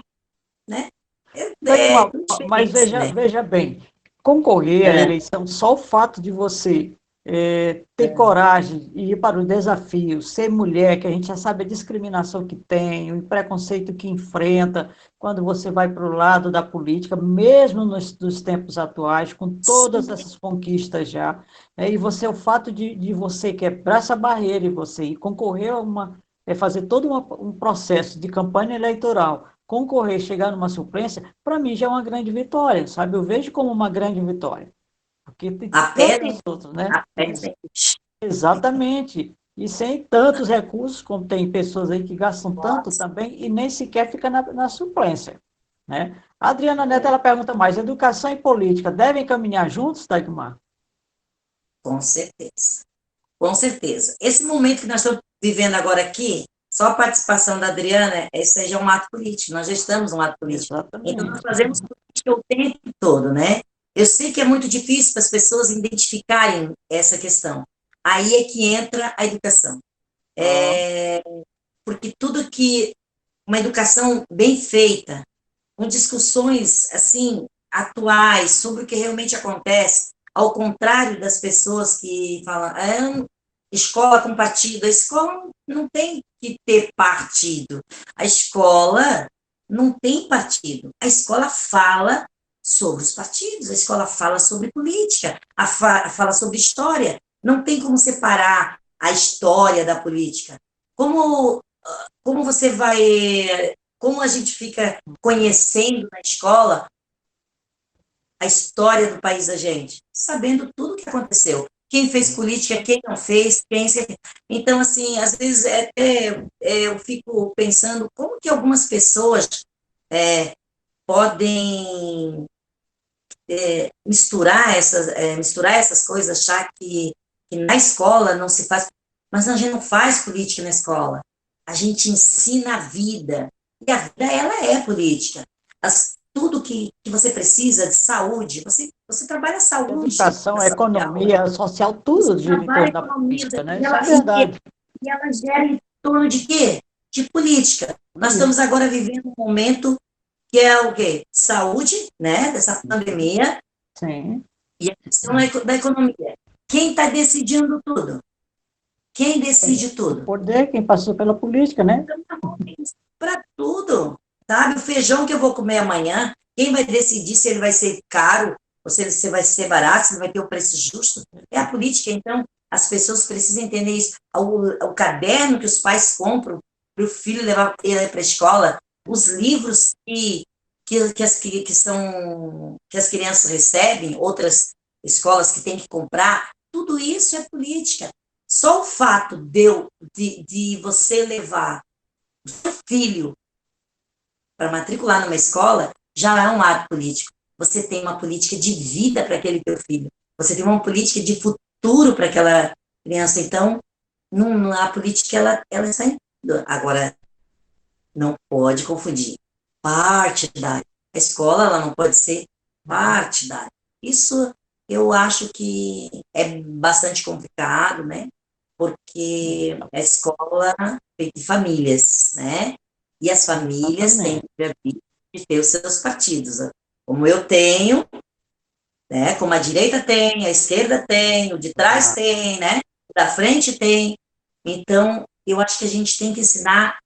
né? Tudo Mas diferente, né? veja bem, concorrer à É, eleição, só o fato de você ter coragem e ir para o desafio, ser mulher, que a gente já sabe a discriminação que tem, o preconceito que enfrenta quando você vai para o lado da política, mesmo nos tempos atuais, com todas essas conquistas já, e você, o fato de você quebrar essa barreira e você ir concorrer a fazer todo um processo de campanha eleitoral, concorrer, chegar numa suplência, para mim já é uma grande vitória, sabe? Eu vejo como uma grande vitória. Porque tem a pé, tantos outros, né? a pé, Exatamente. E sem tantos recursos, como tem pessoas aí que gastam tanto nossa, também e nem sequer fica na suplência, né? A Adriana Neto, ela pergunta mais, educação e política devem caminhar juntos, Dagmar? com certeza. Com certeza. Esse momento que nós estamos vivendo agora aqui, só a participação da Adriana, esse já é um ato político, nós já estamos num ato político. Então, nós Exatamente. fazemos política o tempo todo, né? Eu sei que é muito difícil para as pessoas identificarem essa questão. Aí é que entra a educação. Ah, Porque tudo que uma educação bem feita, com discussões assim atuais sobre o que realmente acontece, ao contrário das pessoas que falam escola com partido, a escola não tem que ter partido, a escola não tem partido, a escola fala sobre os partidos, a escola fala sobre política, fala sobre história, não tem como separar a história da política. Como você vai, como a gente fica conhecendo na escola a história do país da gente, sabendo tudo o que aconteceu, quem fez política, quem não fez, então assim, às vezes eu fico pensando como que algumas pessoas podem misturar essas coisas, achar que na escola não se faz, mas a gente não faz política na escola, a gente ensina a vida, e a vida, ela é política. Tudo que você precisa de saúde, você trabalha a saúde, educação, a saúde alta, economia, social, você tudo gira em trabalha a torno da economia, política, né? e Isso é ela, verdade. e ela gera em torno de quê? De política. Nós estamos Isso. agora vivendo um momento que é o quê? Saúde, né, dessa pandemia, Sim. e a questão da economia. Quem está decidindo tudo? Quem decide O tudo? poder, quem passou pela política, né? Para tudo, sabe? O feijão que eu vou comer amanhã, quem vai decidir se ele vai ser caro, ou se vai ser barato, se ele vai ter o preço justo? É a política. Então, as pessoas precisam entender isso. O caderno que os pais compram para o filho levar ele para a escola, os livros que as crianças recebem, outras escolas que têm que comprar, tudo isso é política. Só o fato de você levar filho para matricular numa escola já é um ato político. Você tem uma política de vida para aquele teu filho. Você tem uma política de futuro para aquela criança. Então, a política ela está em tudo. Agora, não pode confundir partidário. A escola ela não pode ser partidária. Isso eu acho que é bastante complicado, né? Porque a escola é feita de famílias, né? E as famílias têm Exatamente. que abrir de ter os seus partidos. Como eu tenho, né? Como a direita tem, a esquerda tem, o de trás Ah, tem, né? O da frente tem. Então, eu acho que a gente tem que ensinar,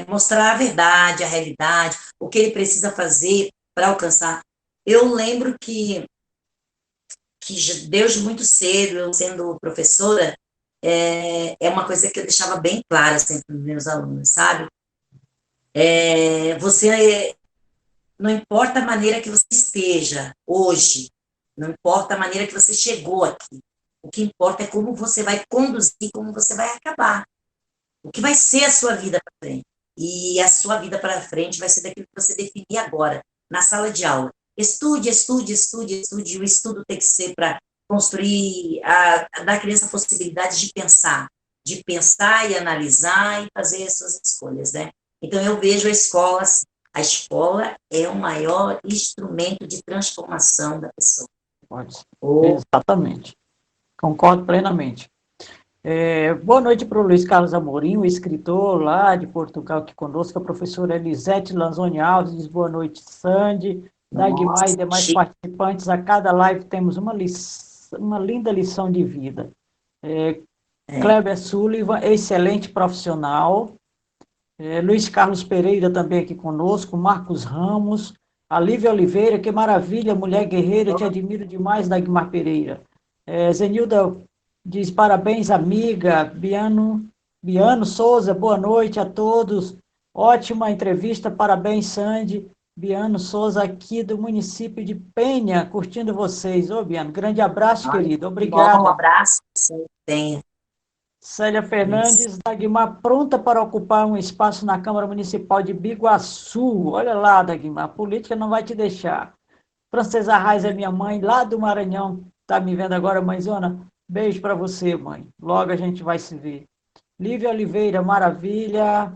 mostrar a verdade, a realidade, o que ele precisa fazer para alcançar. Eu lembro que desde muito cedo, eu sendo professora, é uma coisa que eu deixava bem clara sempre para os meus alunos, sabe? Você, não importa a maneira que você esteja hoje, não importa a maneira que você chegou aqui, o que importa é como você vai conduzir, como você vai acabar, o que vai ser a sua vida para frente. E a sua vida para frente vai ser daquilo que você definir agora, na sala de aula. Estude, estude, estude, estude. O estudo tem que ser para construir, a dar à criança a possibilidade de pensar e analisar e fazer as suas escolhas, né? Então, eu vejo a escola é o maior instrumento de transformação da pessoa. Pode ser. Ou, Exatamente. Concordo plenamente. Boa noite para o Luiz Carlos Amorim, o escritor lá de Portugal aqui conosco, a professora Elisete Lanzoni Alves, diz boa noite, Sandy, Dagmar e nossa, demais chique, participantes. A cada live temos uma linda lição de vida. é. Kleber Sullivan, excelente profissional. Luiz Carlos Pereira também aqui conosco, Marcos Ramos, a Lívia Oliveira, que maravilha, mulher guerreira, te admiro demais, Dagmar Pereira. Zenilda diz parabéns, amiga. Biano Souza, boa noite a todos. Ótima entrevista, parabéns, Sandy. Biano Souza, aqui do município de Penha, curtindo vocês. Ô, Biano, grande abraço, Olha, querido. que bom, um Obrigada. abraço, você tenha. Célia Isso. Fernandes, Dagmar, pronta para ocupar um espaço na Câmara Municipal de Biguaçu. Olha lá, Dagmar, a política não vai te deixar. Francesa Reis é minha mãe, lá do Maranhão. Tá me vendo agora, mãezona? Beijo para você, mãe. Logo a gente vai se ver. Lívia Oliveira, maravilha.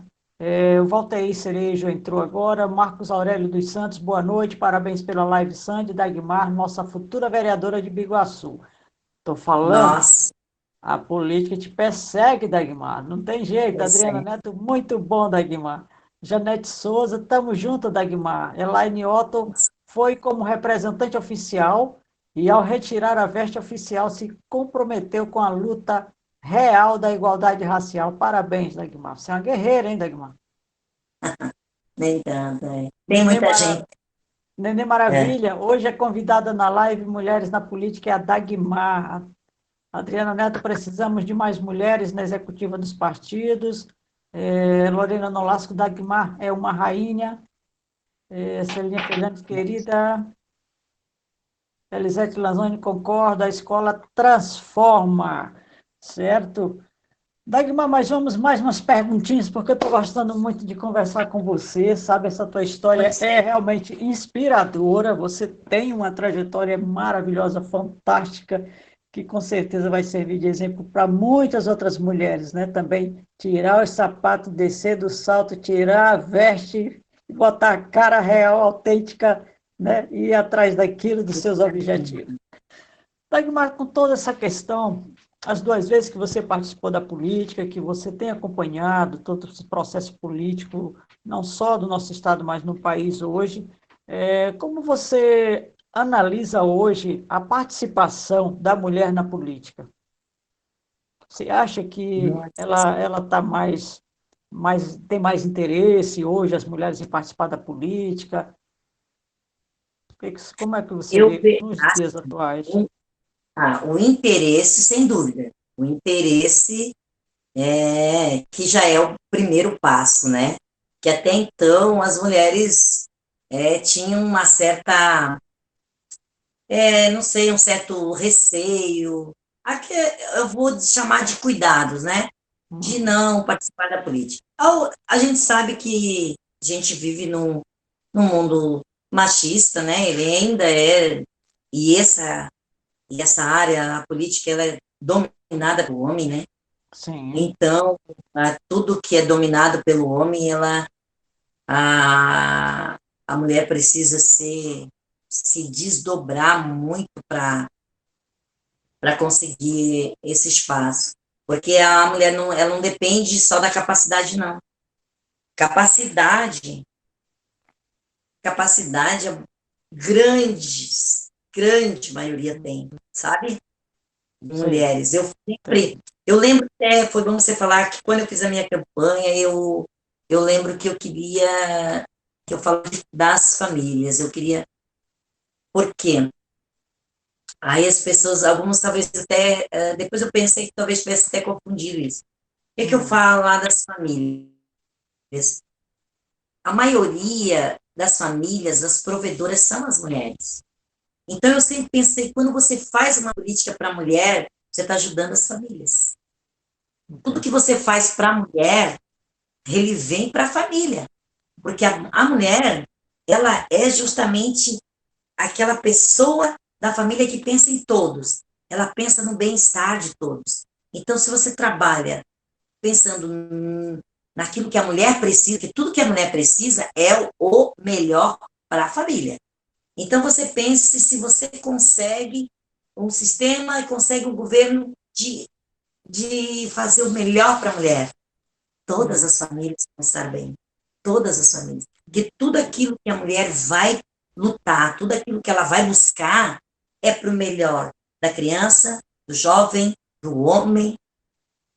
O Valteir Cerejo entrou agora. Marcos Aurélio dos Santos, boa noite. Parabéns pela live, Sandy. Dagmar, nossa futura vereadora de Biguaçu. Estou falando. Nossa, A política te persegue, Dagmar. Não tem jeito. pois Adriana é. Neto, muito bom, Dagmar. Janete Souza, tamo junto, Dagmar. Elaine Otto foi como representante oficial e, ao retirar a veste oficial, se comprometeu com a luta real da igualdade racial. Parabéns, Dagmar. Você é uma guerreira, hein, Dagmar? Nem tanto, é. Tem Nenê, muita Mara... gente. Nenê É. Maravilha, hoje é convidada na live Mulheres na Política, é a Dagmar. Adriana Neto, precisamos de mais mulheres na executiva dos partidos. Lorena Nolasco Dagmar é uma rainha. Celinha Fernandes, querida. Elisete Lanzoni concorda, a escola transforma, certo? Dagmar, mas vamos mais umas perguntinhas, porque eu estou gostando muito de conversar com você, sabe? Essa tua história Pois é é. realmente inspiradora, você tem uma trajetória maravilhosa, fantástica, que com certeza vai servir de exemplo para muitas outras mulheres, né? Também tirar os sapatos, descer do salto, tirar a veste e botar a cara real, autêntica, né? E ir atrás daquilo, dos seus objetivos. Dagmar, com toda essa questão, as 2 vezes que você participou da política, que você tem acompanhado todo esse processo político, não só do nosso Estado, mas no país hoje, como você analisa hoje a participação da mulher na política? Você acha que Nossa. ela tá tem mais interesse hoje, as mulheres, em participar da política? Como é que você Eu, vê nos dias atuais? o interesse, sem dúvida. O interesse que já é o primeiro passo, né? Que até então as mulheres tinham uma certa, não sei, um certo receio, aqui eu vou chamar de cuidados, né? De Hum, não participar da política. A gente sabe que a gente vive num mundo machista, né? Ele ainda é, e essa área, a política, ela é dominada pelo homem, né? sim. Então, tudo que é dominado pelo homem, a, a mulher precisa se desdobrar muito para conseguir esse espaço. Porque a mulher não, ela não depende só da capacidade, não. Capacidade, capacidade grande maioria tem, sabe? Sei, Mulheres. tem. Eu lembro até, foi bom você falar que quando eu fiz a minha campanha, eu lembro que eu queria, que eu falo das famílias, eu queria, por quê? Aí as pessoas, alguns talvez até, depois eu pensei que talvez tivesse até confundido isso. O que eu Hum, falo lá das famílias? A maioria das famílias, as provedoras são as mulheres. Então eu sempre pensei, quando você faz uma política para a mulher, você está ajudando as famílias. Tudo entendi. que você faz para a mulher, ele vem para a família. Porque a mulher, ela é justamente aquela pessoa da família que pensa em todos. Ela pensa no bem-estar de todos. Então, se você trabalha pensando naquilo que a mulher precisa, que tudo que a mulher precisa é o melhor para a família. Então, você pense se você consegue um sistema e consegue um governo de fazer o melhor para a mulher. Todas as famílias vão estar bem. Todas as famílias. Porque tudo aquilo que a mulher vai lutar, tudo aquilo que ela vai buscar, é para o melhor da criança, do jovem, do homem,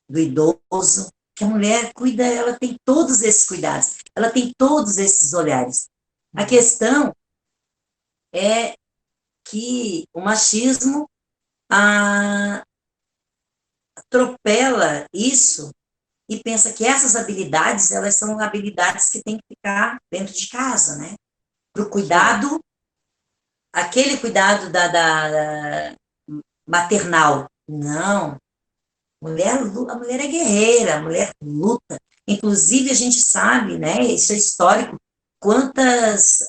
do idoso. Que a mulher cuida, ela tem todos esses cuidados, ela tem todos esses olhares. A questão é que o machismo atropela isso e pensa que essas habilidades, elas são habilidades que têm que ficar dentro de casa, né? Para o cuidado, aquele cuidado da maternal. Não. A mulher é guerreira, a mulher luta. Inclusive, a gente sabe, né? Isso é histórico, quantas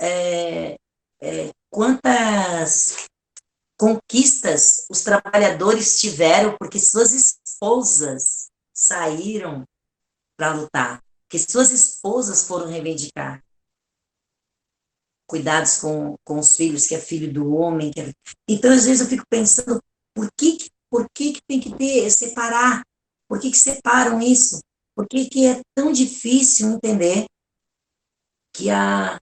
conquistas os trabalhadores tiveram porque suas esposas saíram para lutar, porque suas esposas foram reivindicar cuidados com os filhos, que é filho do homem. Então, às vezes, eu fico pensando, por que tem que separar? Por que separam isso? Por que é tão difícil entender que a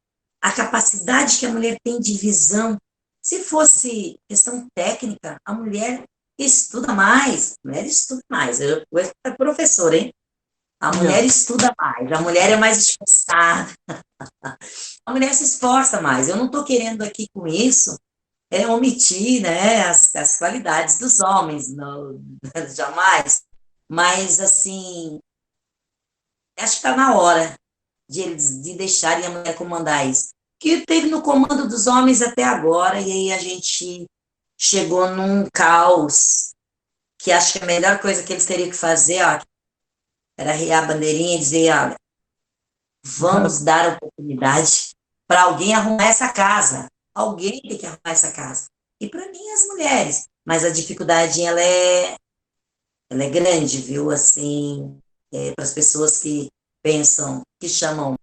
capacidade que a mulher tem de visão, se fosse questão técnica, a mulher estuda mais, a mulher estuda mais. Eu vou ser professora, hein? A mulher estuda mais, a mulher é mais esforçada, a mulher se esforça mais. Eu não estou querendo aqui com isso omitir, né, as qualidades dos homens, não, jamais. Mas, assim, acho que está na hora de deixarem a mulher comandar isso. Que teve no comando dos homens até agora, e aí a gente chegou num caos, que acho que a melhor coisa que eles teriam que fazer, ó, era arriar a bandeirinha e dizer, olha, vamos dar oportunidade para alguém arrumar essa casa. Alguém tem que arrumar essa casa. E para mim, as mulheres. Mas a dificuldade, ela é grande, viu? Assim, para as pessoas que pensam, que chamam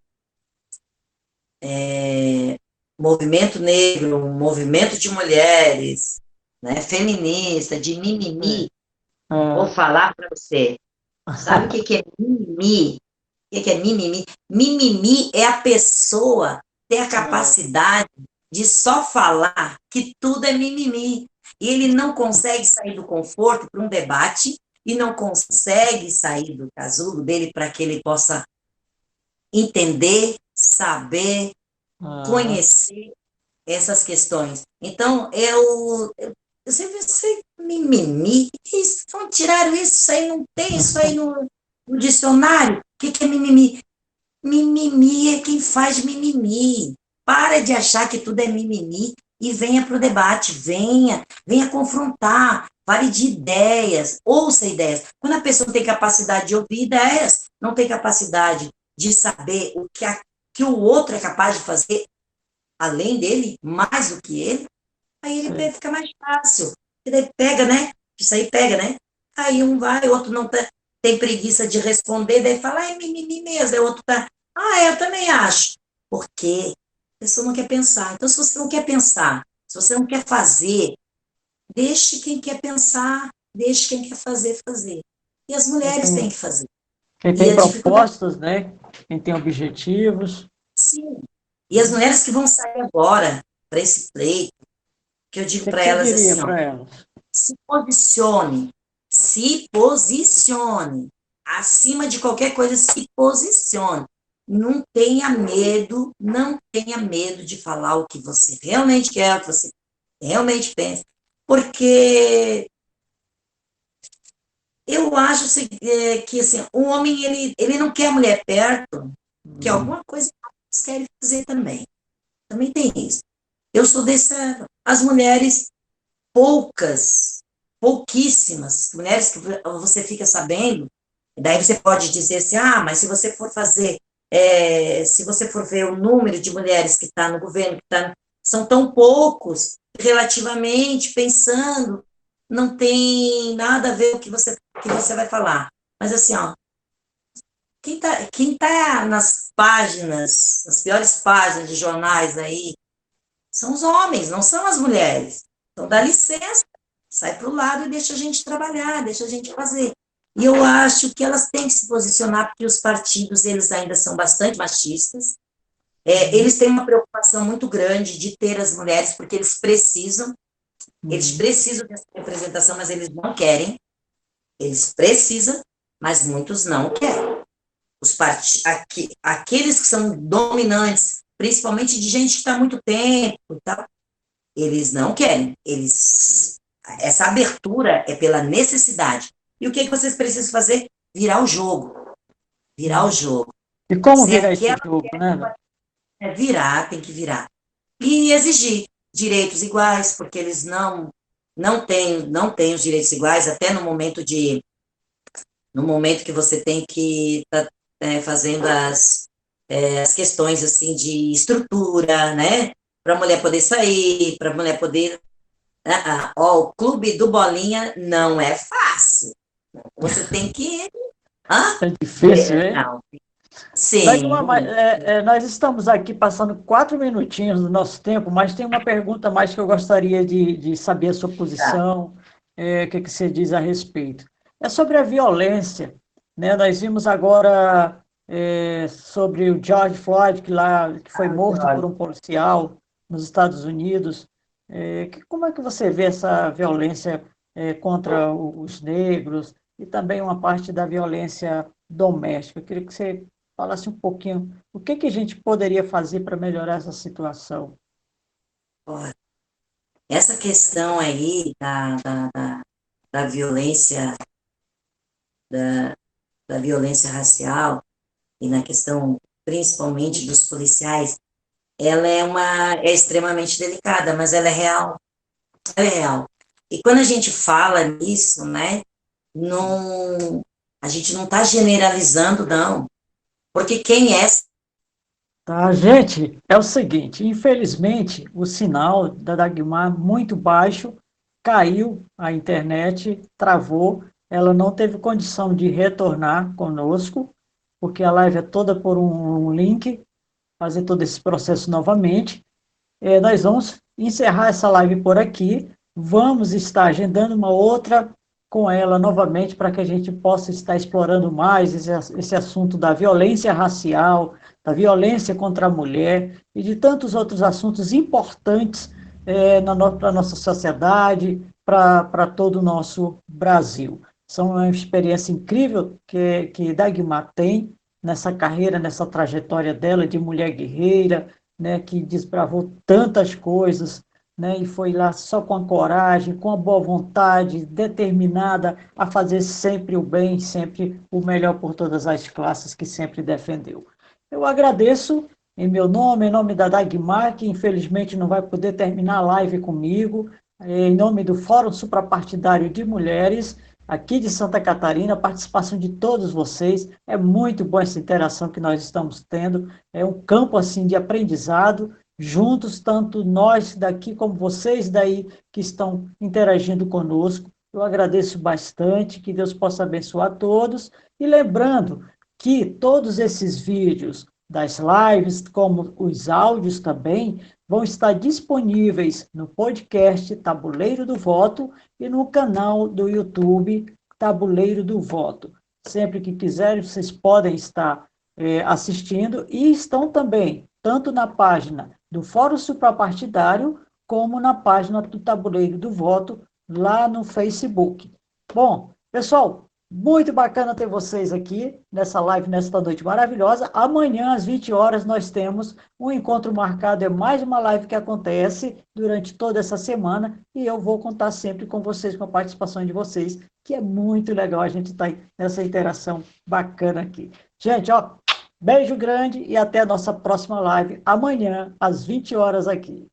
movimento negro, movimento de mulheres, né, feminista, de mimimi, vou falar para você. Sabe o que é mimimi? O que é mimimi? Mimimi é a pessoa ter a capacidade de só falar que tudo é mimimi. E ele não consegue sair do conforto para um debate e não consegue sair do casulo dele para que ele possa entender, saber, conhecer essas questões. Então, eu sempre sei mimimi. Isso, então, tiraram isso aí, não tem isso aí no dicionário. O que é mimimi? Mimimi é quem faz mimimi. Para de achar que tudo é mimimi e venha para o debate, venha confrontar, fale de ideias, ouça ideias. Quando a pessoa não tem capacidade de ouvir ideias, não tem capacidade de saber que o outro é capaz de fazer além dele, mais do que ele, aí ele fica mais fácil. E daí pega, né? Isso aí pega, né? Aí um vai, o outro não tem preguiça de responder, daí fala, é mimimi mesmo. Aí o outro tá, eu também acho. Porque a pessoa não quer pensar. Então, se você não quer pensar, se você não quer fazer, deixe quem quer pensar, deixe quem quer fazer, fazer. E as mulheres têm que fazer. Quem tem propostas, né? Quem tem objetivos. Sim. E as mulheres que vão sair agora para esse pleito, que eu digo para elas assim, ó, se posicione, acima de qualquer coisa, se posicione. Não tenha medo de falar o que você realmente quer, o que você realmente pensa, porque eu acho que assim, o homem, ele não quer a mulher perto, que alguma coisa eles querem fazer também. Também tem isso. Eu sou as mulheres pouquíssimas mulheres que você fica sabendo, daí você pode dizer assim, mas se você for se você for ver o número de mulheres que está no governo, são tão poucos, relativamente, pensando, não tem nada a ver com o que você vai falar. Mas assim, ó, quem tá nas piores páginas de jornais aí, são os homens, não são as mulheres. Então, dá licença, sai para o lado e deixa a gente trabalhar, deixa a gente fazer. E eu acho que elas têm que se posicionar, porque os partidos, eles ainda são bastante machistas. Eles têm uma preocupação muito grande de ter as mulheres, porque eles precisam dessa representação, mas eles não querem. Eles precisam, mas muitos não querem. Aqueles que são dominantes, principalmente de gente que está há muito tempo e tal, eles não querem. Essa abertura é pela necessidade. E o que vocês precisam fazer? Virar o jogo. Virar o jogo. E como virar esse jogo, né? Tem que virar. E exigir direitos iguais, porque eles não têm os direitos iguais, até no momento que você tem que estar fazendo as questões assim de estrutura, né? Para a mulher poder sair, para a mulher poder. O clube do Bolinha não é fácil. Você tem que. É difícil, hein? Não. Sim. Nós estamos aqui passando 4 minutinhos do nosso tempo, mas tem uma pergunta mais que eu gostaria de saber a sua posição, o que você diz a respeito. É sobre a violência, né? Nós vimos agora sobre o George Floyd, que foi morto por um policial nos Estados Unidos. Como é que você vê essa violência contra os negros e também uma parte da violência doméstica? Eu queria que você falasse um pouquinho o que a gente poderia fazer para melhorar essa situação. Essa questão aí da violência, da violência racial e na questão principalmente dos policiais, ela é extremamente delicada, mas ela é real. Ela é real. E quando a gente fala nisso, né, a gente não está generalizando, não. Porque quem é. Tá, gente, é o seguinte, infelizmente, o sinal da Dagmar muito baixo, caiu a internet, travou, ela não teve condição de retornar conosco, porque a live é toda por um link, fazer todo esse processo novamente. Nós vamos encerrar essa live por aqui, vamos estar agendando uma outra com ela novamente para que a gente possa estar explorando mais esse assunto da violência racial, da violência contra a mulher e de tantos outros assuntos importantes para a nossa sociedade, para todo o nosso Brasil. São uma experiência incrível que Dagmar tem nessa carreira, nessa trajetória dela de mulher guerreira, né, que desbravou tantas coisas, né, e foi lá só com a coragem, com a boa vontade, determinada a fazer sempre o bem, sempre o melhor por todas as classes que sempre defendeu. Eu agradeço em meu nome, em nome da Dagmar, que infelizmente não vai poder terminar a live comigo, em nome do Fórum Suprapartidário de Mulheres, aqui de Santa Catarina, a participação de todos vocês, é muito boa essa interação que nós estamos tendo, é um campo assim de aprendizado, juntos, tanto nós daqui como vocês daí que estão interagindo conosco. Eu agradeço bastante, que Deus possa abençoar todos, e lembrando que todos esses vídeos das lives, como os áudios também, vão estar disponíveis no podcast Tabuleiro do Voto e no canal do YouTube Tabuleiro do Voto. Sempre que quiserem, vocês podem estar assistindo e estão também, tanto na página do Fórum Suprapartidário, como na página do Tabuleiro do Voto, lá no Facebook. Bom, pessoal, muito bacana ter vocês aqui nessa live, nesta noite maravilhosa. Amanhã, às 20 horas, nós temos um encontro marcado, é mais uma live que acontece durante toda essa semana, e eu vou contar sempre com vocês, com a participação de vocês, que é muito legal a gente estar nessa interação bacana aqui. Gente, ó, beijo grande e até a nossa próxima live, amanhã, às 20 horas aqui.